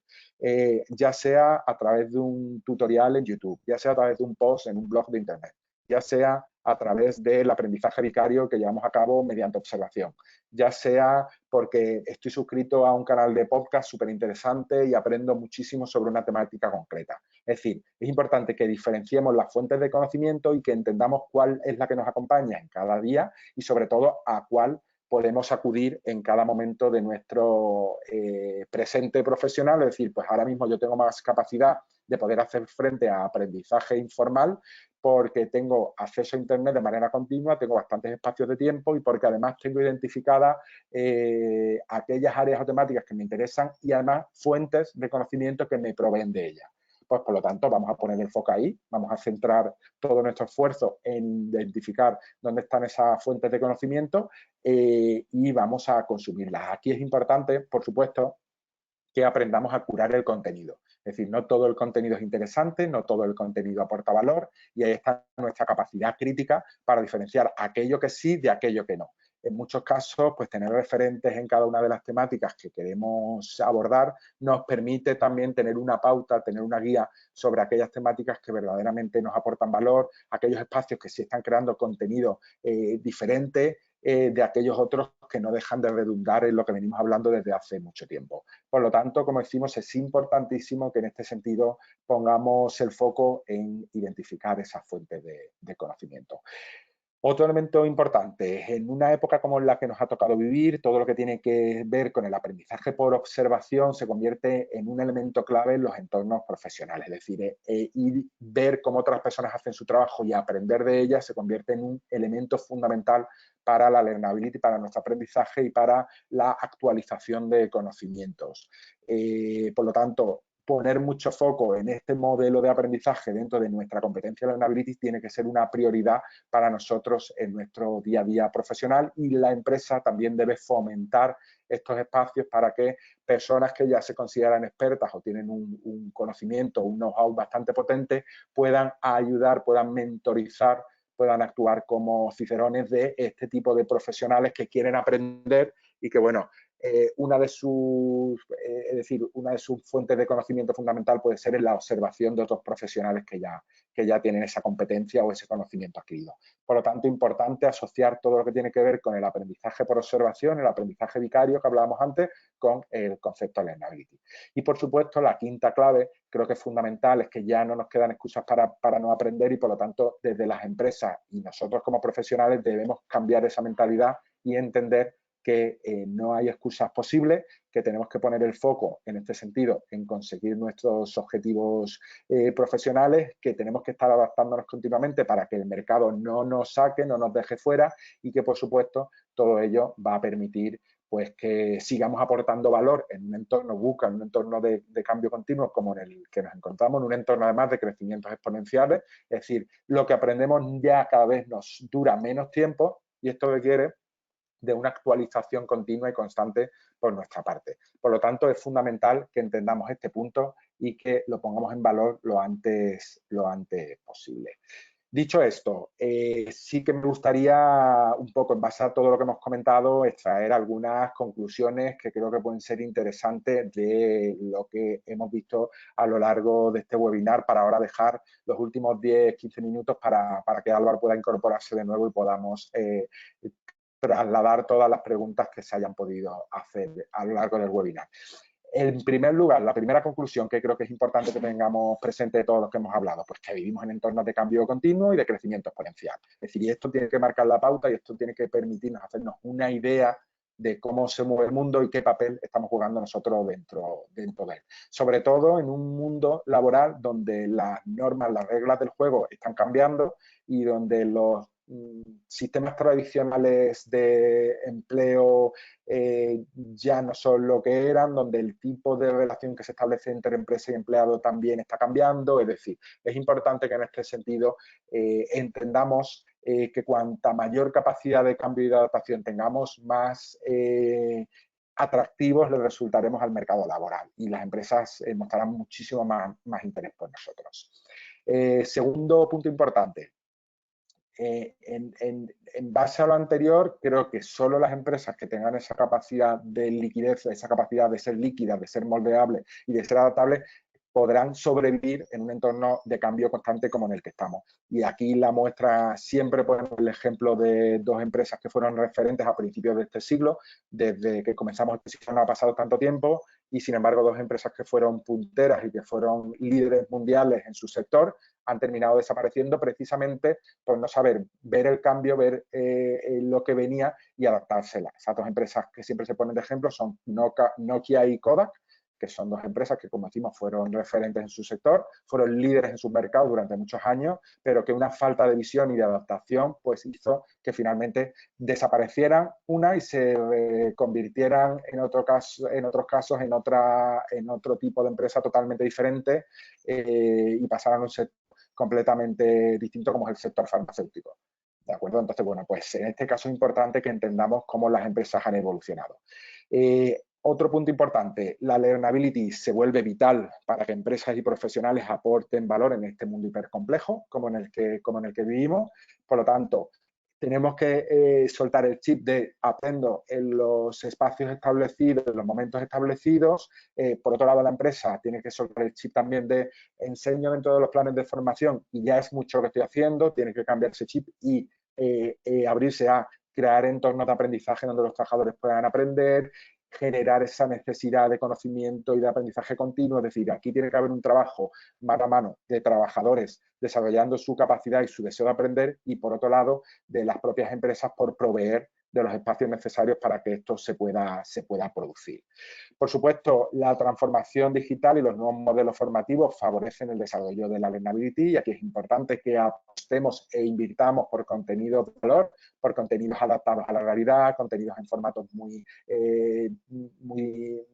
Ya sea a través de un tutorial en YouTube, ya sea a través de un post en un blog de Internet, ya sea a través del aprendizaje vicario que llevamos a cabo mediante observación, ya sea porque estoy suscrito a un canal de podcast súper interesante y aprendo muchísimo sobre una temática concreta. Es decir, es importante que diferenciemos las fuentes de conocimiento y que entendamos cuál es la que nos acompaña en cada día y sobre todo a cuál podemos acudir en cada momento de nuestro presente profesional. Es decir, pues ahora mismo yo tengo más capacidad de poder hacer frente a aprendizaje informal porque tengo acceso a Internet de manera continua, tengo bastantes espacios de tiempo y porque además tengo identificadas aquellas áreas o temáticas que me interesan y además fuentes de conocimiento que me proveen de ellas. Pues por lo tanto vamos a poner el foco ahí, vamos a centrar todo nuestro esfuerzo en identificar dónde están esas fuentes de conocimiento y vamos a consumirlas. Aquí es importante, por supuesto, que aprendamos a curar el contenido. Es decir, no todo el contenido es interesante, no todo el contenido aporta valor y ahí está nuestra capacidad crítica para diferenciar aquello que sí de aquello que no. En muchos casos, pues tener referentes en cada una de las temáticas que queremos abordar nos permite también tener una pauta, tener una guía sobre aquellas temáticas que verdaderamente nos aportan valor, aquellos espacios que sí están creando contenido diferente de aquellos otros que no dejan de redundar en lo que venimos hablando desde hace mucho tiempo. Por lo tanto, como decimos, es importantísimo que en este sentido pongamos el foco en identificar esas fuentes de conocimiento. Otro elemento importante, en una época como la que nos ha tocado vivir, todo lo que tiene que ver con el aprendizaje por observación se convierte en un elemento clave en los entornos profesionales. Es decir, ir ver cómo otras personas hacen su trabajo y aprender de ellas se convierte en un elemento fundamental para la learnability, para nuestro aprendizaje y para la actualización de conocimientos. Por lo tanto, poner mucho foco en este modelo de aprendizaje dentro de nuestra competencia de learnability tiene que ser una prioridad para nosotros en nuestro día a día profesional, y la empresa también debe fomentar estos espacios para que personas que ya se consideran expertas o tienen un conocimiento, un know-how bastante potente, puedan ayudar, puedan mentorizar, puedan actuar como cicerones de este tipo de profesionales que quieren aprender y que, bueno, una de sus fuentes de conocimiento fundamental puede ser en la observación de otros profesionales que ya tienen esa competencia o ese conocimiento adquirido. Por lo tanto, importante asociar todo lo que tiene que ver con el aprendizaje por observación, el aprendizaje vicario que hablábamos antes, con el concepto de learnability. Y, por supuesto, la quinta clave, creo que es fundamental, es que ya no nos quedan excusas para no aprender, y, por lo tanto, desde las empresas y nosotros como profesionales debemos cambiar esa mentalidad y entender que no hay excusas posibles, que tenemos que poner el foco en este sentido en conseguir nuestros objetivos profesionales, que tenemos que estar adaptándonos continuamente para que el mercado no nos saque, no nos deje fuera, y que, por supuesto, todo ello va a permitir pues que sigamos aportando valor en un entorno VUCA, en un entorno de cambio continuo como en el que nos encontramos, en un entorno además de crecimientos exponenciales. Es decir, lo que aprendemos ya cada vez nos dura menos tiempo, y esto requiere de una actualización continua y constante por nuestra parte. Por lo tanto, es fundamental que entendamos este punto y que lo pongamos en valor lo antes posible. Dicho esto, sí que me gustaría un poco, en base a todo lo que hemos comentado, extraer algunas conclusiones que creo que pueden ser interesantes de lo que hemos visto a lo largo de este webinar, para ahora dejar los últimos 10-15 minutos para que Álvaro pueda incorporarse de nuevo y podamos trasladar todas las preguntas que se hayan podido hacer a lo largo del webinar. En primer lugar, la primera conclusión que creo que es importante que tengamos presente de todos los que hemos hablado, pues que vivimos en entornos de cambio continuo y de crecimiento exponencial. Es decir, y esto tiene que marcar la pauta, y esto tiene que permitirnos hacernos una idea de cómo se mueve el mundo y qué papel estamos jugando nosotros dentro de él. Sobre todo en un mundo laboral donde las normas, las reglas del juego están cambiando, y donde los sistemas tradicionales de empleo ya no son lo que eran, donde el tipo de relación que se establece entre empresa y empleado también está cambiando. Es decir, es importante que en este sentido entendamos que cuanta mayor capacidad de cambio y de adaptación tengamos, más atractivos le resultaremos al mercado laboral, y las empresas mostrarán muchísimo más interés por nosotros. Segundo punto importante. En base a lo anterior, creo que solo las empresas que tengan esa capacidad de liquidez, esa capacidad de ser líquidas, de ser moldeables y de ser adaptables, podrán sobrevivir en un entorno de cambio constante como en el que estamos. Y aquí la muestra, siempre ponemos el ejemplo de dos empresas que fueron referentes a principios de este siglo. Desde que comenzamos este siglo no ha pasado tanto tiempo, y sin embargo dos empresas que fueron punteras y que fueron líderes mundiales en su sector han terminado desapareciendo precisamente por no saber ver el cambio, ver lo que venía y adaptársela. Esas dos empresas que siempre se ponen de ejemplo son Nokia y Kodak, que son dos empresas que, como decimos, fueron referentes en su sector, fueron líderes en sus mercados durante muchos años, pero que una falta de visión y de adaptación pues hizo que finalmente desaparecieran una y se convirtieran en otros casos en otro tipo de empresa totalmente diferente, y pasaran a un sector completamente distinto como es el sector farmacéutico. ¿De acuerdo? Entonces, bueno, pues en este caso es importante que entendamos cómo las empresas han evolucionado. Otro punto importante, la learnability se vuelve vital para que empresas y profesionales aporten valor en este mundo hipercomplejo como en el que vivimos. Por lo tanto, tenemos que soltar el chip de aprendo en los espacios establecidos, en los momentos establecidos. Por otro lado, la empresa tiene que soltar el chip también de enseño dentro de los planes de formación y ya es mucho lo que estoy haciendo. Tiene que cambiar ese chip y abrirse a crear entornos de aprendizaje donde los trabajadores puedan aprender, generar esa necesidad de conocimiento y de aprendizaje continuo. Es decir, aquí tiene que haber un trabajo mano a mano de trabajadores desarrollando su capacidad y su deseo de aprender, y por otro lado de las propias empresas por proveer de los espacios necesarios para que esto se pueda producir. Por supuesto, la transformación digital y los nuevos modelos formativos favorecen el desarrollo de la learnability, y aquí es importante que apostemos e invirtamos por contenidos de valor, por contenidos adaptados a la realidad, contenidos en formatos muy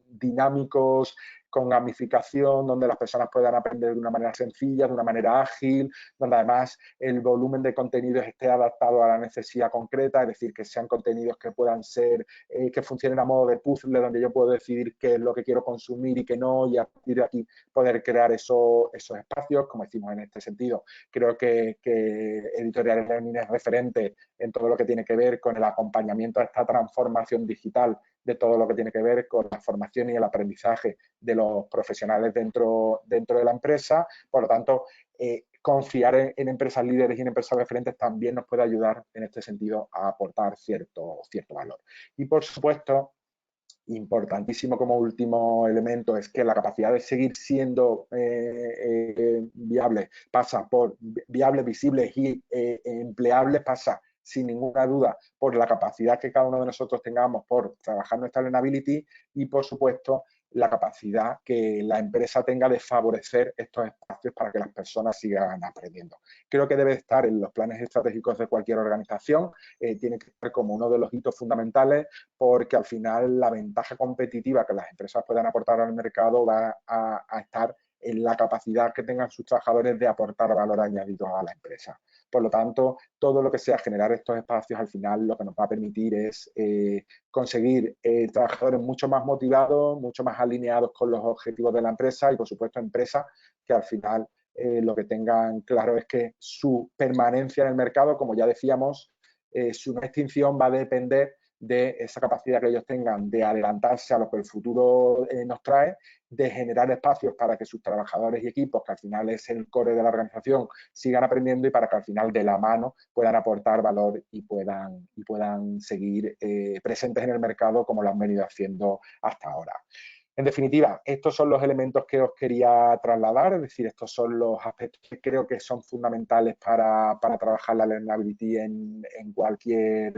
dinámicos, con gamificación, donde las personas puedan aprender de una manera sencilla, de una manera ágil, donde además el volumen de contenidos esté adaptado a la necesidad concreta, es decir, que sean contenidos que puedan ser, que funcionen a modo de puzzle, donde yo puedo decidir qué es lo que quiero consumir y qué no, y a partir de aquí poder crear esos espacios, como decimos en este sentido. Creo que Editorial Learning es referente en todo lo que tiene que ver con el acompañamiento a esta transformación digital, de todo lo que tiene que ver con la formación y el aprendizaje de los profesionales dentro de la empresa. Por lo tanto, confiar en empresas líderes y en empresas referentes también nos puede ayudar en este sentido a aportar cierto valor. Y por supuesto, importantísimo como último elemento, es que la capacidad de seguir siendo viable pasa por viables, visibles y empleables, pasa sin ninguna duda por la capacidad que cada uno de nosotros tengamos por trabajar nuestra learnability, y por supuesto la capacidad que la empresa tenga de favorecer estos espacios para que las personas sigan aprendiendo. Creo que debe estar en los planes estratégicos de cualquier organización, tiene que estar como uno de los hitos fundamentales, porque al final la ventaja competitiva que las empresas puedan aportar al mercado va a estar en la capacidad que tengan sus trabajadores de aportar valor añadido a la empresa. Por lo tanto, todo lo que sea generar estos espacios, al final lo que nos va a permitir es conseguir trabajadores mucho más motivados, mucho más alineados con los objetivos de la empresa, y por supuesto empresas que al final lo que tengan claro es que su permanencia en el mercado, como ya decíamos, su extinción va a depender de esa capacidad que ellos tengan de adelantarse a lo que el futuro nos trae, de generar espacios para que sus trabajadores y equipos, que al final es el core de la organización, sigan aprendiendo, y para que al final de la mano puedan aportar valor y puedan seguir presentes en el mercado como lo han venido haciendo hasta ahora. En definitiva, estos son los elementos que os quería trasladar, es decir, estos son los aspectos que creo que son fundamentales para trabajar la learnability en cualquier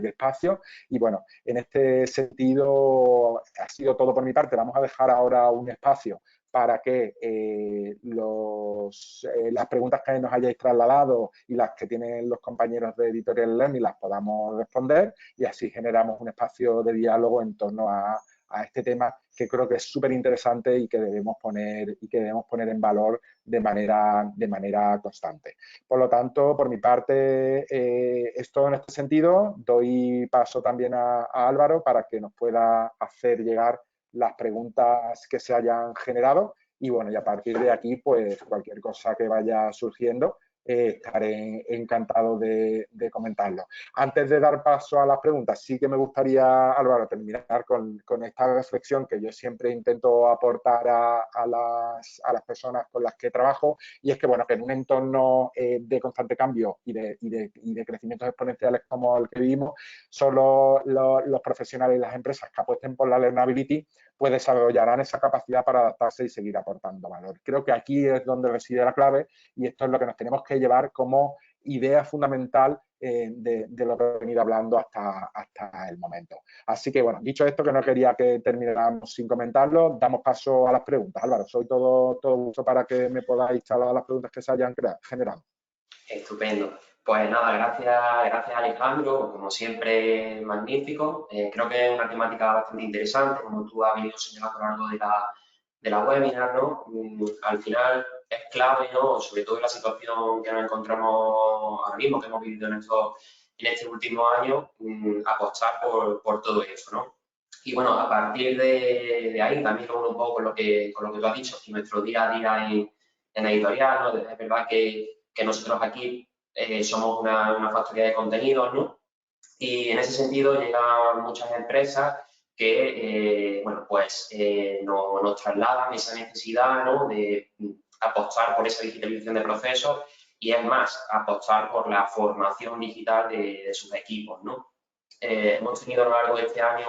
espacio. Y bueno, en este sentido ha sido todo por mi parte. Vamos a dejar ahora un espacio para que las preguntas que nos hayáis trasladado y las que tienen los compañeros de Editorial Learning las podamos responder, y así generamos un espacio de diálogo en torno a este tema, que creo que es súper interesante y que debemos poner en valor de manera constante. Por lo tanto, por mi parte, es todo en este sentido. Doy paso también a Álvaro para que nos pueda hacer llegar las preguntas que se hayan generado, y bueno, y a partir de aquí, pues cualquier cosa que vaya surgiendo, estaré encantado de comentarlo. Antes de dar paso a las preguntas, sí que me gustaría, Álvaro, terminar con esta reflexión que yo siempre intento aportar a las personas con las que trabajo, y es que, bueno, que en un entorno de constante cambio y de crecimientos exponenciales como el que vivimos, solo los profesionales y las empresas que apuesten por la learnability pues desarrollarán esa capacidad para adaptarse y seguir aportando valor. Creo que aquí es donde reside la clave, y esto es lo que nos tenemos que llevar como idea fundamental de lo que he venido hablando hasta el momento. Así que, bueno, dicho esto, que no quería que termináramos sin comentarlo, damos paso a las preguntas. Álvaro, soy todo gusto para que me podáis trasladar las preguntas que se hayan generado. Estupendo. Pues nada, gracias Alejandro, como siempre, magnífico. Creo que es una temática bastante interesante, como tú has venido señalando a lo largo de la webinar, ¿no? Al final es clave, ¿no? Sobre todo en la situación que nos encontramos ahora mismo, que hemos vivido en este último año, apostar por todo eso, ¿no? Y bueno, a partir de ahí, también un poco con lo que tú has dicho, que nuestro día a día en editorial, ¿no? Es verdad que nosotros aquí somos una factoría de contenidos, ¿no? Y en ese sentido llegan muchas empresas que, bueno, pues nos trasladan esa necesidad, ¿no? De apostar por esa digitalización de procesos y es más, apostar por la formación digital de sus equipos, ¿no? Hemos tenido a lo largo de este año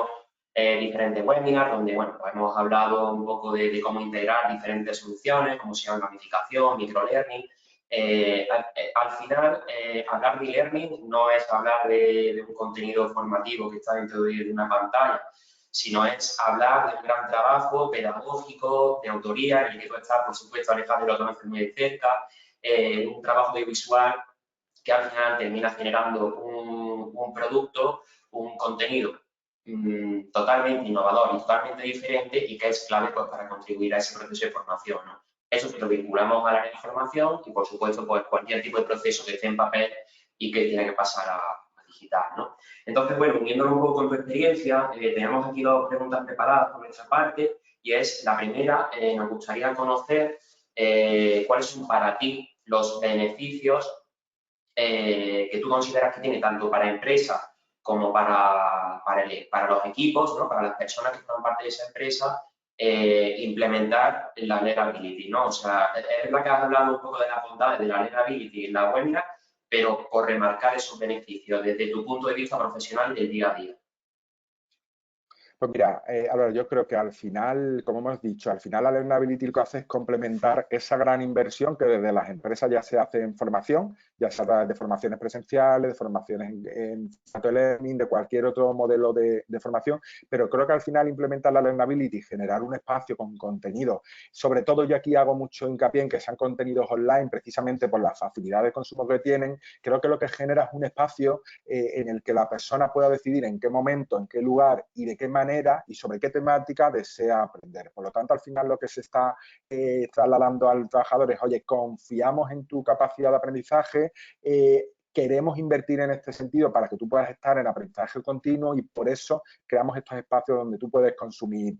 diferentes webinars donde, bueno, pues hemos hablado un poco de cómo integrar diferentes soluciones, como sea gamificación, microlearning. Al final, hablar de e-learning no es hablar de un contenido formativo que está dentro de una pantalla, sino es hablar de un gran trabajo pedagógico, de autoría, en el que tú estás, por supuesto, Alejandro, lo conoces muy de cerca, un trabajo audiovisual que al final termina generando un producto, un contenido totalmente innovador y totalmente diferente y que es clave pues, para contribuir a ese proceso de formación, ¿no? Eso se lo vinculamos al área de formación y, por supuesto, pues cualquier tipo de proceso que esté en papel y que tiene que pasar a digital, ¿no? Entonces, bueno, uniéndolo un poco con tu experiencia, tenemos aquí dos preguntas preparadas por nuestra parte y es, la primera, nos gustaría conocer cuáles son para ti los beneficios que tú consideras que tiene tanto para empresa como para los equipos, ¿no? Para las personas que forman parte de esa empresa, implementar la learnability, ¿no? O sea, es verdad que has hablado un poco de las bondades de la learnability en la webinar, pero por remarcar esos beneficios desde tu punto de vista profesional del día a día. Pues mira, Álvaro, yo creo que al final, como hemos dicho, al final la Learnability lo que hace es complementar esa gran inversión que desde las empresas ya se hace en formación, ya sea a través de formaciones presenciales, de formaciones en learning, de cualquier otro modelo de formación, pero creo que al final implementar la Learnability, generar un espacio con contenido, sobre todo yo aquí hago mucho hincapié en que sean contenidos online, precisamente por la facilidad de consumo que tienen, creo que lo que genera es un espacio en el que la persona pueda decidir en qué momento, en qué lugar y de qué manera y sobre qué temática desea aprender. Por lo tanto, al final lo que se está trasladando al trabajador es, oye, confiamos en tu capacidad de aprendizaje, queremos invertir en este sentido para que tú puedas estar en aprendizaje continuo y por eso creamos estos espacios donde tú puedes consumir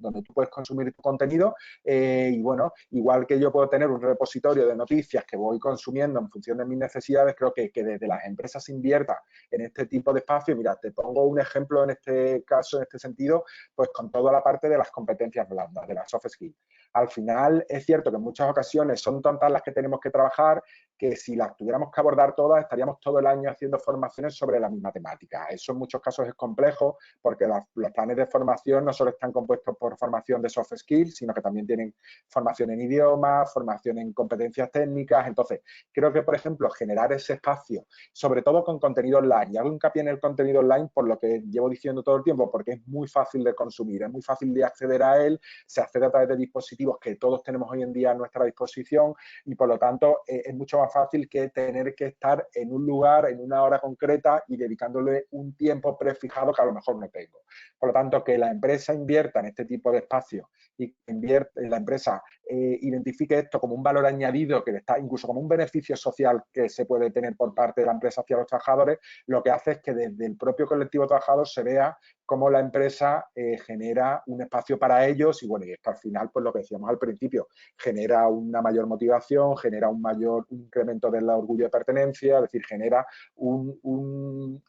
tu contenido y bueno, igual que yo puedo tener un repositorio de noticias que voy consumiendo en función de mis necesidades, creo que desde las empresas se invierta en este tipo de espacio. Mira, te pongo un ejemplo en este caso, en este sentido, pues con toda la parte de las competencias blandas, de las soft skills. Al final es cierto que en muchas ocasiones son tantas las que tenemos que trabajar que si las tuviéramos que abordar todas estaríamos todo el año haciendo formaciones sobre la misma temática. Eso en muchos casos es complejo porque los planes de formación no solo están compuestos por formación de soft skills, sino que también tienen formación en idiomas, formación en competencias técnicas. Entonces, creo que, por ejemplo, generar ese espacio, sobre todo con contenido online, y hago hincapié en el contenido online por lo que llevo diciendo todo el tiempo, porque es muy fácil de consumir, es muy fácil de acceder a él, se accede a través de dispositivos que todos tenemos hoy en día a nuestra disposición y por lo tanto es mucho más fácil que tener que estar en un lugar, en una hora concreta y dedicándole un tiempo prefijado que a lo mejor no tengo. Por lo tanto, que la empresa invierta en este tipo de espacios y que la empresa identifique esto como un valor añadido que está incluso como un beneficio social que se puede tener por parte de la empresa hacia los trabajadores, lo que hace es que desde el propio colectivo trabajador se vea cómo la empresa genera un espacio para ellos y bueno, y es que al final, pues lo que decíamos al principio, genera una mayor motivación, genera un mayor incremento del orgullo de pertenencia, es decir, genera un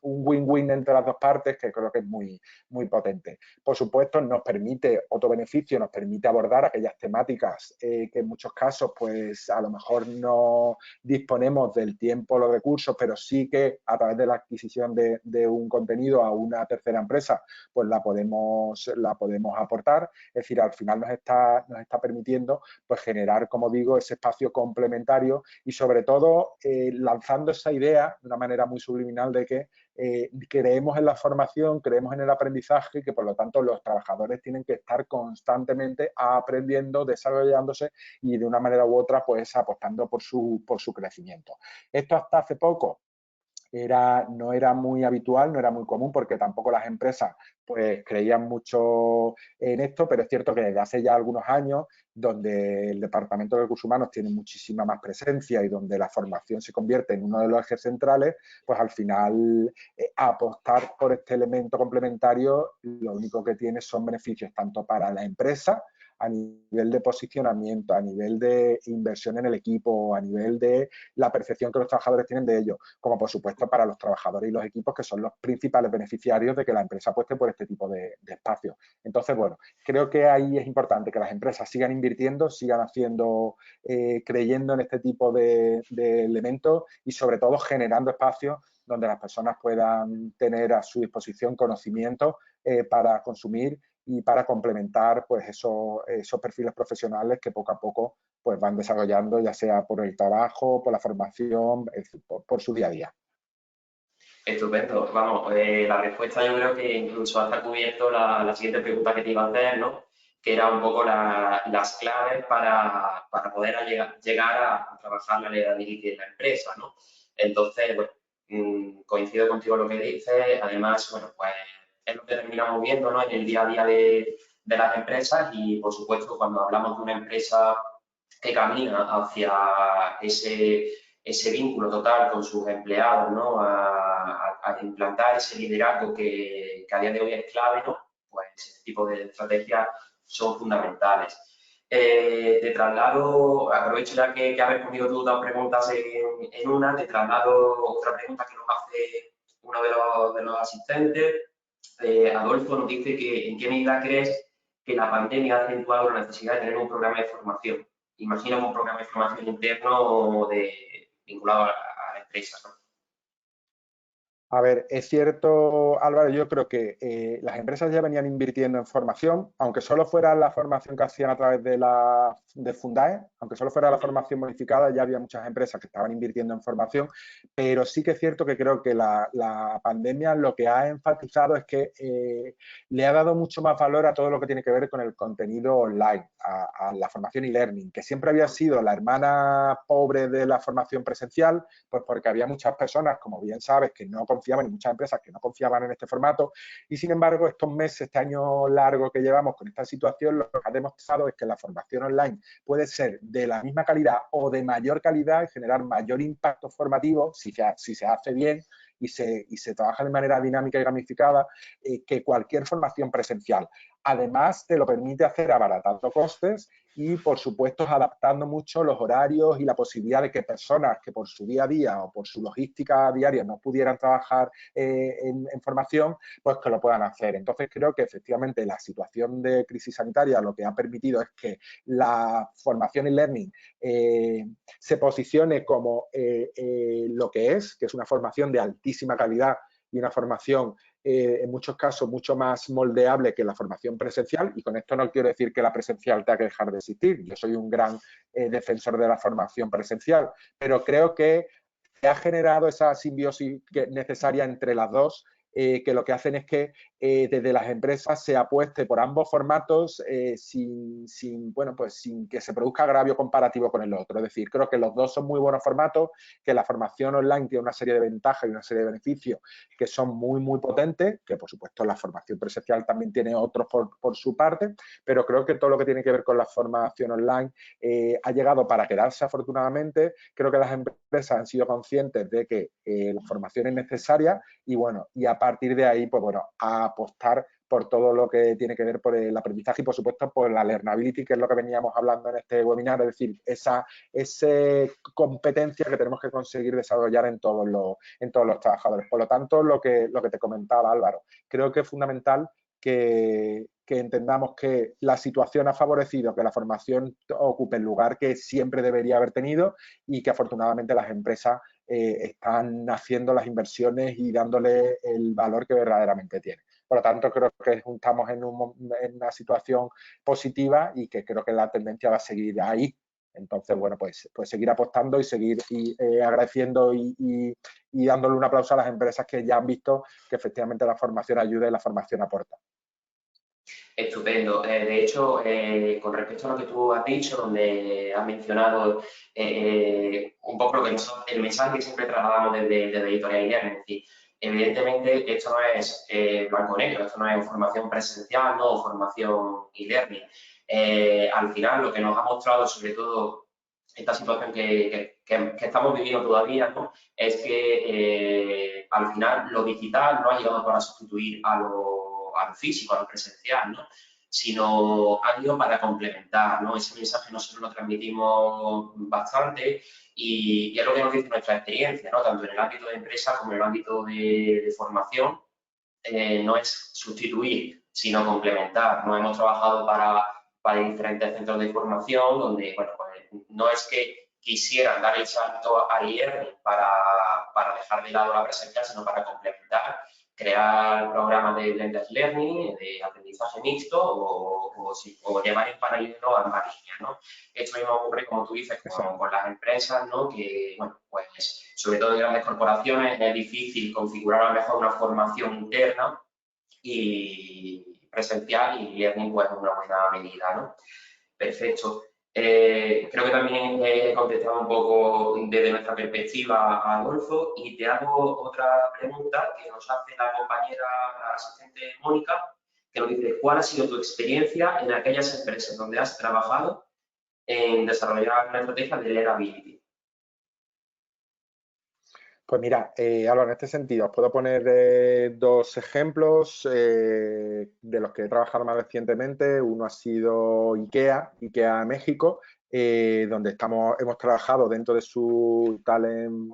win-win entre las dos partes que creo que es muy, muy potente. Por supuesto, nos permite, otro beneficio, nos permite abordar aquellas temáticas que en muchos casos, pues a lo mejor no disponemos del tiempo o los recursos, pero sí que a través de la adquisición de un contenido a una tercera empresa, pues la podemos aportar. Es decir, al final nos está permitiendo pues generar, como digo, ese espacio complementario y sobre todo lanzando esa idea de una manera muy subliminal de que creemos en la formación, creemos en el aprendizaje y que por lo tanto los trabajadores tienen que estar constantemente aprendiendo, desarrollándose y de una manera u otra pues apostando por su crecimiento. Esto hasta hace poco no era muy habitual, no era muy común porque tampoco las empresas pues creían mucho en esto, pero es cierto que desde hace ya algunos años, donde el Departamento de Recursos Humanos tiene muchísima más presencia y donde la formación se convierte en uno de los ejes centrales, pues al final apostar por este elemento complementario lo único que tiene son beneficios tanto para la empresa a nivel de posicionamiento, a nivel de inversión en el equipo, a nivel de la percepción que los trabajadores tienen de ello, como por supuesto para los trabajadores y los equipos, que son los principales beneficiarios de que la empresa apueste por este tipo de espacios. Entonces, bueno, creo que ahí es importante que las empresas sigan invirtiendo, sigan haciendo, creyendo en este tipo de elementos y sobre todo generando espacios donde las personas puedan tener a su disposición conocimientos para consumir y para complementar pues esos perfiles profesionales que poco a poco pues van desarrollando, ya sea por el trabajo, por la formación, por su día a día. Estupendo. Vamos, la respuesta yo creo que incluso hasta cubierto la siguiente pregunta que te iba a hacer, ¿no? Que era un poco las claves para poder llegar a trabajar la legalidad en la empresa, ¿no? Entonces, bueno, coincido contigo en lo que dices. Además, bueno, pues es lo que terminamos viendo, ¿no? En el día a día de las empresas y, por supuesto, cuando hablamos de una empresa que camina hacia ese vínculo total con sus empleados, ¿no? A implantar ese liderazgo que a día de hoy es clave, ¿no? Pues ese tipo de estrategias son fundamentales. Te traslado, aprovecho ya que has respondido tú dos preguntas en una, te traslado otra pregunta que nos hace uno de los asistentes. Adolfo nos dice que en qué medida crees que la pandemia ha acentuado la necesidad de tener un programa de formación. Imagino un programa de formación interno vinculado a la empresa, ¿no? A ver, es cierto, Álvaro, yo creo que las empresas ya venían invirtiendo en formación, aunque solo fuera la formación que hacían a través de Fundae, aunque solo fuera la formación bonificada, ya había muchas empresas que estaban invirtiendo en formación, pero sí que es cierto que creo que la pandemia lo que ha enfatizado es que le ha dado mucho más valor a todo lo que tiene que ver con el contenido online, a la formación e-learning, que siempre había sido la hermana pobre de la formación presencial, pues porque había muchas personas, como bien sabes, que no confiaban y muchas empresas que no confiaban en este formato y sin embargo estos meses, este año largo que llevamos con esta situación, lo que ha demostrado es que la formación online puede ser de la misma calidad o de mayor calidad y generar mayor impacto formativo si se hace bien y se trabaja de manera dinámica y gamificada que cualquier formación presencial. Además, te lo permite hacer abaratando costes y, por supuesto, adaptando mucho los horarios y la posibilidad de que personas que por su día a día o por su logística diaria no pudieran trabajar en formación, pues que lo puedan hacer. Entonces, creo que efectivamente la situación de crisis sanitaria lo que ha permitido es que la formación y learning se posicione como lo que es una formación de altísima calidad y una formación en muchos casos mucho más moldeable que la formación presencial, y con esto no quiero decir que la presencial tenga que dejar de existir. Yo soy un gran defensor de la formación presencial, pero creo que ha generado esa simbiosis necesaria entre las dos, que lo que hacen es que desde las empresas se apueste por ambos formatos bueno, pues sin que se produzca agravio comparativo con el otro. Es decir, creo que los dos son muy buenos formatos, que la formación online tiene una serie de ventajas y una serie de beneficios que son muy, muy potentes, que por supuesto la formación presencial también tiene otros por su parte, pero creo que todo lo que tiene que ver con la formación online ha llegado para quedarse afortunadamente. Creo que las empresas han sido conscientes de que la formación es necesaria y bueno, y a partir de ahí, pues bueno, a apostar por todo lo que tiene que ver por el aprendizaje y por supuesto por la learnability, que es lo que veníamos hablando en este webinar, es decir, esa competencia que tenemos que conseguir desarrollar en todos los trabajadores. Por lo tanto, lo que te comentaba Álvaro, creo que es fundamental que entendamos que la situación ha favorecido que la formación ocupe el lugar que siempre debería haber tenido y que afortunadamente las empresas están haciendo las inversiones y dándole el valor que verdaderamente tiene. Por lo tanto, creo que estamos en una situación positiva y que creo que la tendencia va a seguir ahí. Entonces, bueno, pues seguir apostando y seguir agradeciendo y dándole un aplauso a las empresas que ya han visto que efectivamente la formación ayuda y la formación aporta. Estupendo. De hecho, con respecto a lo que tú has dicho, donde has mencionado un poco lo que el mensaje que siempre trasladamos desde Editorial Learning, es decir, evidentemente esto no es blanco-negro, esto no es formación presencial, no formación e-learning. Al final, lo que nos ha mostrado, sobre todo esta situación que estamos viviendo todavía, ¿no? Es que al final lo digital no ha llegado para sustituir a lo físico, a lo presencial, ¿no? sino han ido para complementar, ¿no? Ese mensaje nosotros lo transmitimos bastante y es lo que nos dice nuestra experiencia, ¿no? Tanto en el ámbito de empresa como en el ámbito de formación, no es sustituir, sino complementar. No hemos trabajado para diferentes centros de formación donde, bueno, pues no es que quisieran dar el salto a e-learning para dejar de lado la presencial, sino para complementar, crear programas de blended learning, de aprendizaje mixto o llevar en paralelo ambas líneas, ¿no? Esto mismo ocurre, como tú dices, con las empresas, ¿no? Que, bueno, pues sobre todo en grandes corporaciones es difícil configurar a lo mejor una formación interna y presencial y learning pues es una buena medida, ¿no? Perfecto. Creo que también he contestado un poco desde nuestra perspectiva a Adolfo y te hago otra pregunta que nos hace la compañera, la asistente Mónica, que nos dice, ¿cuál ha sido tu experiencia en aquellas empresas donde has trabajado en desarrollar una estrategia de learnability? Pues mira, Álvaro, en este sentido, os puedo poner dos ejemplos de los que he trabajado más recientemente. Uno ha sido IKEA México, donde hemos trabajado dentro de su Talent,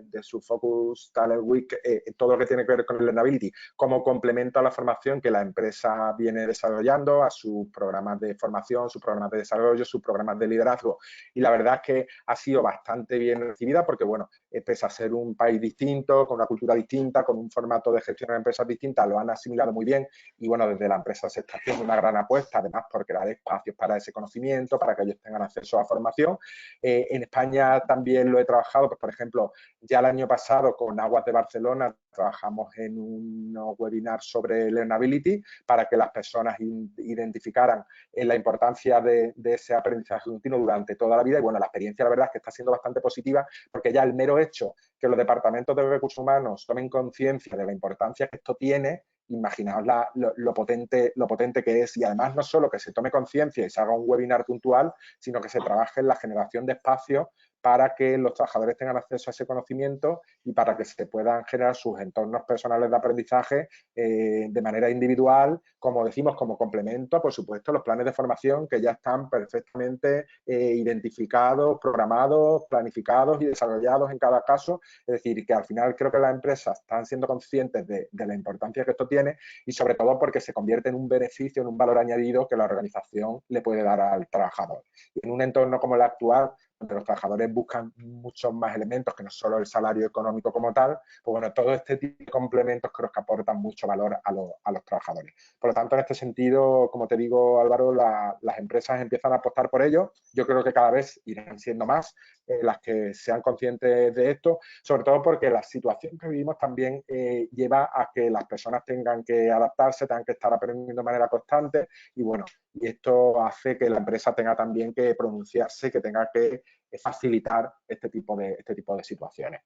de su Focus Talent Week, todo lo que tiene que ver con el Learnability, como complemento a la formación que la empresa viene desarrollando, a sus programas de formación, sus programas de desarrollo, sus programas de liderazgo. Y la verdad es que ha sido bastante bien recibida porque, bueno, pese a ser un país distinto, con una cultura distinta, con un formato de gestión de empresas distintas, lo han asimilado muy bien y bueno, desde la empresa se está haciendo una gran apuesta, además por crear espacios para ese conocimiento, para que ellos tengan acceso a formación. En España también lo he trabajado, pues por ejemplo, ya el año pasado con Aguas de Barcelona trabajamos en un webinar sobre Learnability para que las personas identificaran la importancia de ese aprendizaje continuo durante toda la vida y bueno, la experiencia la verdad es que está siendo bastante positiva porque ya el mero hecho que los departamentos de recursos humanos tomen conciencia de la importancia que esto tiene, imaginaos lo potente que es y además no solo que se tome conciencia y se haga un webinar puntual, sino que se trabaje en la generación de espacios para que los trabajadores tengan acceso a ese conocimiento y para que se puedan generar sus entornos personales de aprendizaje de manera individual, como decimos, como complemento, por supuesto, los planes de formación que ya están perfectamente identificados, programados, planificados y desarrollados en cada caso. Es decir, que al final creo que las empresas están siendo conscientes de la importancia que esto tiene y sobre todo porque se convierte en un beneficio, en un valor añadido que la organización le puede dar al trabajador. Y en un entorno como el actual, donde los trabajadores buscan muchos más elementos que no solo el salario económico como tal, pues bueno, todo este tipo de complementos creo que aportan mucho valor a los trabajadores. Por lo tanto, en este sentido, como te digo, Álvaro, las empresas empiezan a apostar por ello. Yo creo que cada vez irán siendo más las que sean conscientes de esto, sobre todo porque la situación que vivimos también lleva a que las personas tengan que adaptarse, tengan que estar aprendiendo de manera constante y bueno, y esto hace que la empresa tenga también que pronunciarse, que tenga que facilitar este tipo de situaciones.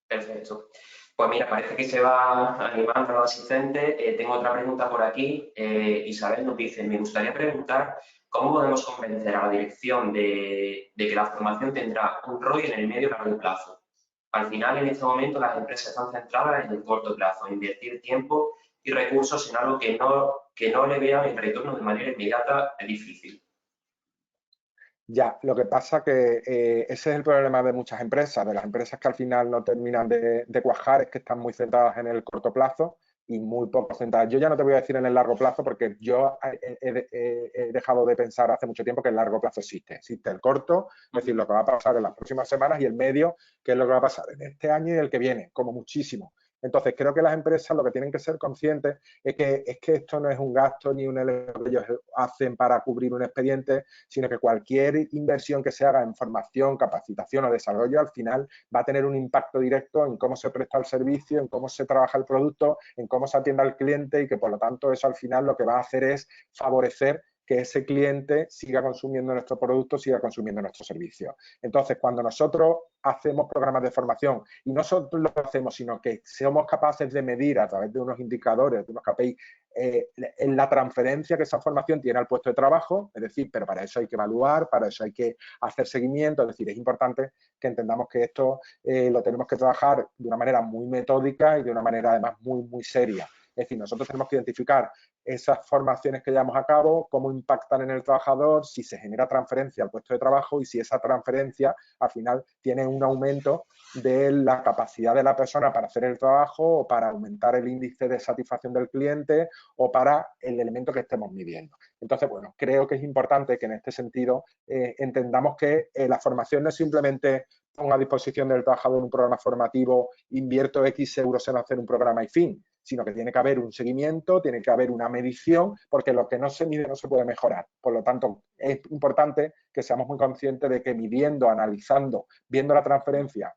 Perfecto. Pues mira, parece que se va animando los asistentes. Tengo otra pregunta por aquí. Isabel nos dice, me gustaría preguntar cómo podemos convencer a la dirección de que la formación tendrá un rol en el medio y largo plazo. Al final, en este momento, las empresas están centradas en el corto plazo, en invertir tiempo y recursos en algo que no le vean el retorno de manera inmediata es difícil. Ya, lo que pasa que ese es el problema de muchas empresas, de las empresas que al final no terminan de cuajar, es que están muy centradas en el corto plazo y muy poco centradas. Yo ya no te voy a decir en el largo plazo porque yo he dejado de pensar hace mucho tiempo que el largo plazo existe. Existe el corto, es decir, lo que va a pasar en las próximas semanas y el medio, que es lo que va a pasar en este año y el que viene, como muchísimo. Entonces, creo que las empresas lo que tienen que ser conscientes es que esto no es un gasto ni un elemento que ellos hacen para cubrir un expediente, sino que cualquier inversión que se haga en formación, capacitación o desarrollo, al final va a tener un impacto directo en cómo se presta el servicio, en cómo se trabaja el producto, en cómo se atiende al cliente y que por lo tanto eso al final lo que va a hacer es favorecer que ese cliente siga consumiendo nuestro producto, siga consumiendo nuestro servicio. Entonces, cuando nosotros hacemos programas de formación y no solo lo hacemos, sino que somos capaces de medir a través de unos indicadores, de unos KPI, en la transferencia que esa formación tiene al puesto de trabajo, es decir, pero para eso hay que evaluar, para eso hay que hacer seguimiento, es decir, es importante que entendamos que esto lo tenemos que trabajar de una manera muy metódica y de una manera además muy, muy seria. Es decir, nosotros tenemos que identificar esas formaciones que llevamos a cabo, cómo impactan en el trabajador, si se genera transferencia al puesto de trabajo y si esa transferencia al final tiene un aumento de la capacidad de la persona para hacer el trabajo o para aumentar el índice de satisfacción del cliente o para el elemento que estemos midiendo. Entonces, bueno, creo que es importante que en este sentido entendamos que la formación no es simplemente pongo a disposición del trabajador un programa formativo, invierto X euros en hacer un programa y fin, sino que tiene que haber un seguimiento, tiene que haber una medición, porque lo que no se mide no se puede mejorar. Por lo tanto, es importante que seamos muy conscientes de que midiendo, analizando, viendo la transferencia,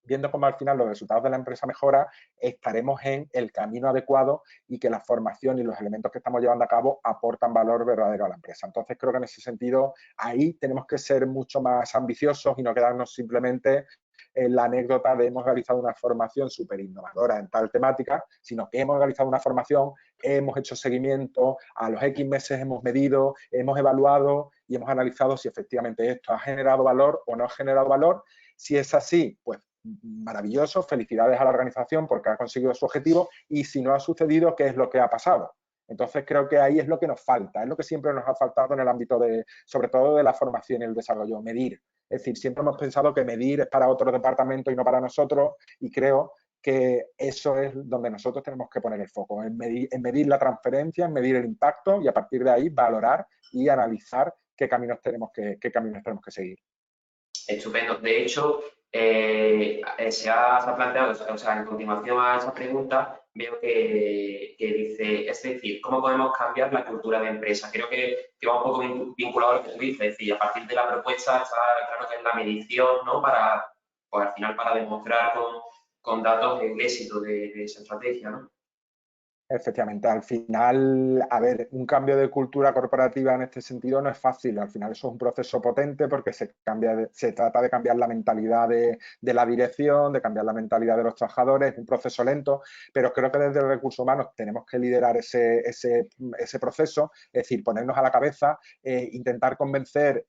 viendo cómo al final los resultados de la empresa mejoran, estaremos en el camino adecuado y que la formación y los elementos que estamos llevando a cabo aportan valor verdadero a la empresa. Entonces, creo que en ese sentido, ahí tenemos que ser mucho más ambiciosos y no quedarnos simplemente en la anécdota de hemos realizado una formación súper innovadora en tal temática, sino que hemos realizado una formación, hemos hecho seguimiento, a los X meses hemos medido, hemos evaluado y hemos analizado si efectivamente esto ha generado valor o no ha generado valor. Si es así, pues maravilloso, felicidades a la organización porque ha conseguido su objetivo y si no ha sucedido, ¿qué es lo que ha pasado? Entonces creo que ahí es lo que nos falta, es lo que siempre nos ha faltado en el ámbito de, sobre todo de la formación y el desarrollo, medir. Es decir, siempre hemos pensado que medir es para otro departamento y no para nosotros y creo que eso es donde nosotros tenemos que poner el foco, en medir la transferencia, en medir el impacto y a partir de ahí valorar y analizar qué caminos tenemos que seguir. Estupendo. De hecho, se ha planteado, o sea, en continuación a esa pregunta, veo que dice, es decir, ¿cómo podemos cambiar la cultura de empresa? Creo que va un poco vinculado a lo que tú dices, es decir, a partir de la propuesta está claro que es la medición, ¿no? Para, pues al final, para demostrar con datos el éxito de esa estrategia, ¿no? Efectivamente, al final, a ver, un cambio de cultura corporativa en este sentido no es fácil. Al final eso es un proceso potente porque se trata de cambiar la mentalidad de la dirección, de cambiar la mentalidad de los trabajadores, es un proceso lento, pero creo que desde recursos humanos tenemos que liderar ese proceso, es decir, ponernos a la cabeza, intentar convencer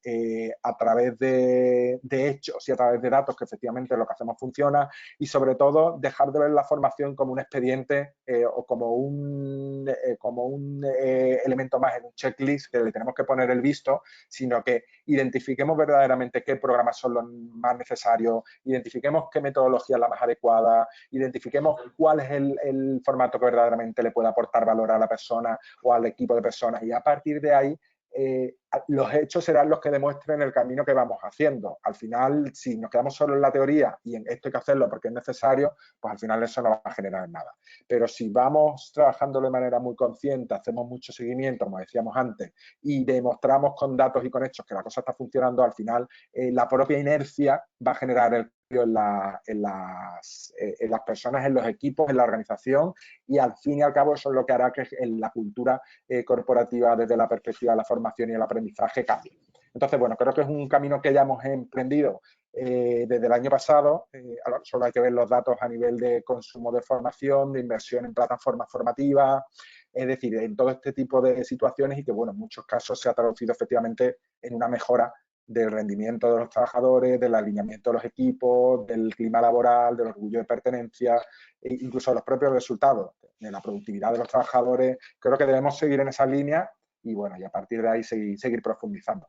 a través de hechos y a través de datos que efectivamente lo que hacemos funciona y sobre todo dejar de ver la formación como un expediente o como un elemento más en un checklist que le tenemos que poner el visto, sino que identifiquemos verdaderamente qué programas son los más necesarios, identifiquemos qué metodología es la más adecuada, identifiquemos cuál es el formato que verdaderamente le puede aportar valor a la persona o al equipo de personas y a partir de ahí los hechos serán los que demuestren el camino que vamos haciendo. Al final, si nos quedamos solo en la teoría y en esto hay que hacerlo porque es necesario, pues al final eso no va a generar nada. Pero si vamos trabajando de manera muy consciente, hacemos mucho seguimiento, como decíamos antes, y demostramos con datos y con hechos que la cosa está funcionando, al final la propia inercia va a generar el en las personas, en los equipos, en la organización y al fin y al cabo eso es lo que hará que en la cultura corporativa desde la perspectiva de la formación y el aprendizaje cambie. Entonces, bueno, creo que es un camino que ya hemos emprendido desde el año pasado. Solo hay que ver los datos a nivel de consumo de formación, de inversión en plataformas formativas, es decir, en todo este tipo de situaciones y que, bueno, en muchos casos se ha traducido efectivamente en una mejora del rendimiento de los trabajadores, del alineamiento de los equipos, del clima laboral, del orgullo de pertenencia, e incluso los propios resultados de la productividad de los trabajadores. Creo que debemos seguir en esa línea y, bueno, y a partir de ahí seguir profundizando.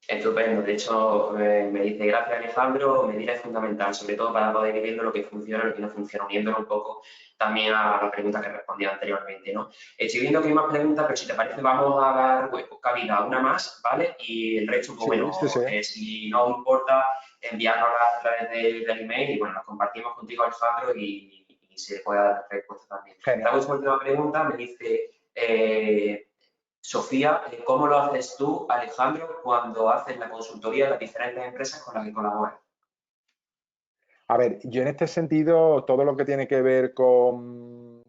Estupendo. De hecho, me dice, gracias Alejandro, medir es fundamental, sobre todo para poder ir viendo lo que funciona y lo que no funciona, uniéndolo un poco también a la pregunta que respondía anteriormente, ¿no? Estoy viendo que hay más preguntas, pero si te parece vamos a dar cabida a una más, ¿vale? Y el resto, pues bueno, Sí. si no importa, enviárnoslas a través del email y bueno, las compartimos contigo, Alejandro, y se puede dar respuesta también. Genial. La última pregunta me dice... Sofía, ¿cómo lo haces tú, Alejandro, cuando haces la consultoría de las diferentes empresas con las que colaboras? A ver, yo en este sentido, todo lo que tiene que ver todo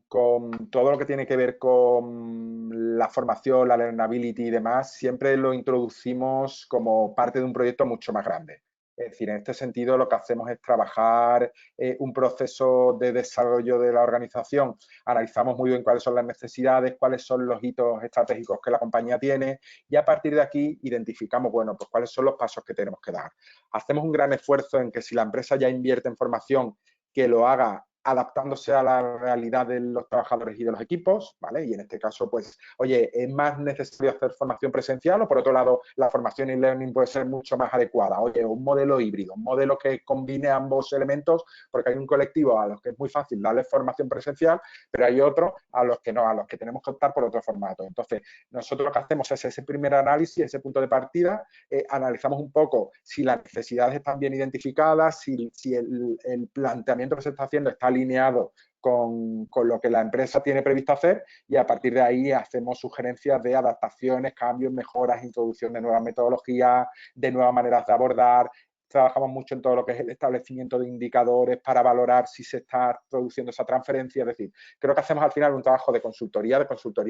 lo que tiene que ver con la formación, la learnability y demás, siempre lo introducimos como parte de un proyecto mucho más grande. Es decir, en este sentido lo que hacemos es trabajar un proceso de desarrollo de la organización. Analizamos muy bien cuáles son las necesidades, cuáles son los hitos estratégicos que la compañía tiene y a partir de aquí identificamos, bueno, pues cuáles son los pasos que tenemos que dar. Hacemos un gran esfuerzo en que si la empresa ya invierte en formación, que lo haga adaptándose a la realidad de los trabajadores y de los equipos, ¿vale? Y en este caso, pues, oye, ¿es más necesario hacer formación presencial o, por otro lado, la formación e-learning puede ser mucho más adecuada? Oye, un modelo híbrido, un modelo que combine ambos elementos, porque hay un colectivo a los que es muy fácil darle formación presencial, pero hay otros a los que no, a los que tenemos que optar por otro formato. Entonces, nosotros lo que hacemos es ese primer análisis, ese punto de partida, analizamos un poco si las necesidades están bien identificadas, si el planteamiento que se está haciendo está alineado con lo que la empresa tiene previsto hacer, y a partir de ahí hacemos sugerencias de adaptaciones, cambios, mejoras, introducción de nuevas metodologías, de nuevas maneras de abordar. Trabajamos mucho en todo lo que es el establecimiento de indicadores para valorar si se está produciendo esa transferencia. Es decir, creo que hacemos al final un trabajo de consultoría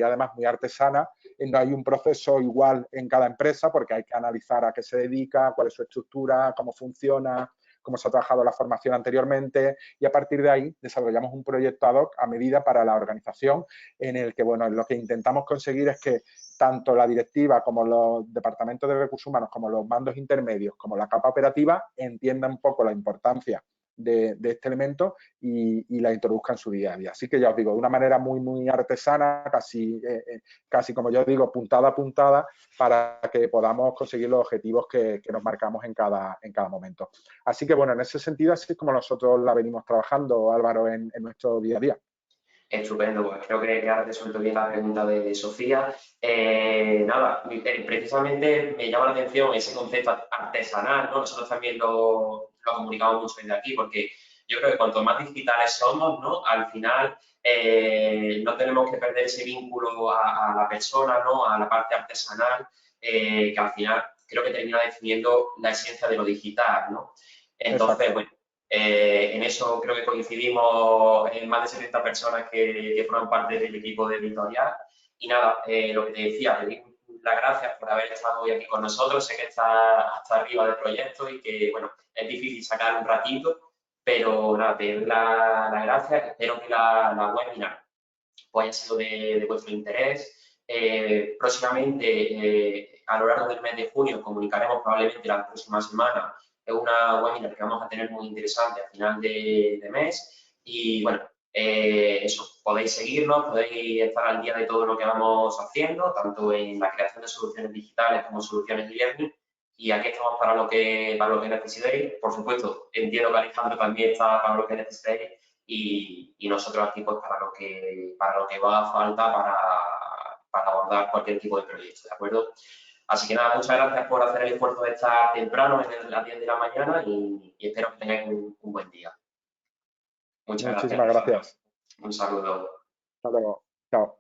además muy artesana. No hay un proceso igual en cada empresa porque hay que analizar a qué se dedica, cuál es su estructura, cómo funciona, cómo se ha trabajado la formación anteriormente, y a partir de ahí desarrollamos un proyecto ad hoc a medida para la organización, en el que, bueno, lo que intentamos conseguir es que tanto la directiva como los departamentos de recursos humanos, como los mandos intermedios, como la capa operativa, entiendan un poco la importancia de este elemento y la introduzcan en su día a día. Así que ya os digo, de una manera muy artesana, casi como yo digo, puntada a puntada, para que podamos conseguir los objetivos que nos marcamos en cada momento. Así que, bueno, en ese sentido, así es como nosotros la venimos trabajando, Álvaro, en nuestro día a día. Estupendo, pues creo que has resuelto bien la pregunta de Sofía. Nada, precisamente me llama la atención ese concepto artesanal, ¿no? Nosotros también lo comunicamos mucho desde aquí, porque yo creo que cuanto más digitales somos, ¿no? Al final no tenemos que perder ese vínculo a la persona, ¿no? A la parte artesanal, que al final creo que termina definiendo la esencia de lo digital, ¿no? Entonces, Exacto. bueno, en eso creo que coincidimos en más de 70 personas que forman parte del equipo de Editorial. Y nada, lo que te decía, pedir las gracias por haber estado hoy aquí con nosotros. Sé que estás hasta arriba del proyecto y que, bueno, es difícil sacar un ratito, pero nada, te doy las gracias. Espero que la webinar pues, haya sido de vuestro interés. Próximamente, a lo largo del mes de junio, comunicaremos probablemente la próxima semana una webinar que vamos a tener muy interesante a final de mes. Y bueno, eso, podéis seguirnos, podéis estar al día de todo lo que vamos haciendo, tanto en la creación de soluciones digitales como soluciones e-learning. Y aquí estamos para lo que necesitéis. Por supuesto, entiendo que Alejandro también está para lo que necesitéis y nosotros aquí pues para lo que va a falta para abordar cualquier tipo de proyecto, ¿de acuerdo? Así que nada, muchas gracias por hacer el esfuerzo de estar temprano en las 10 de la mañana y espero que tengáis un buen día. Muchas gracias, Muchísimas Alejandro. gracias. Un saludo. Hasta luego. Chao.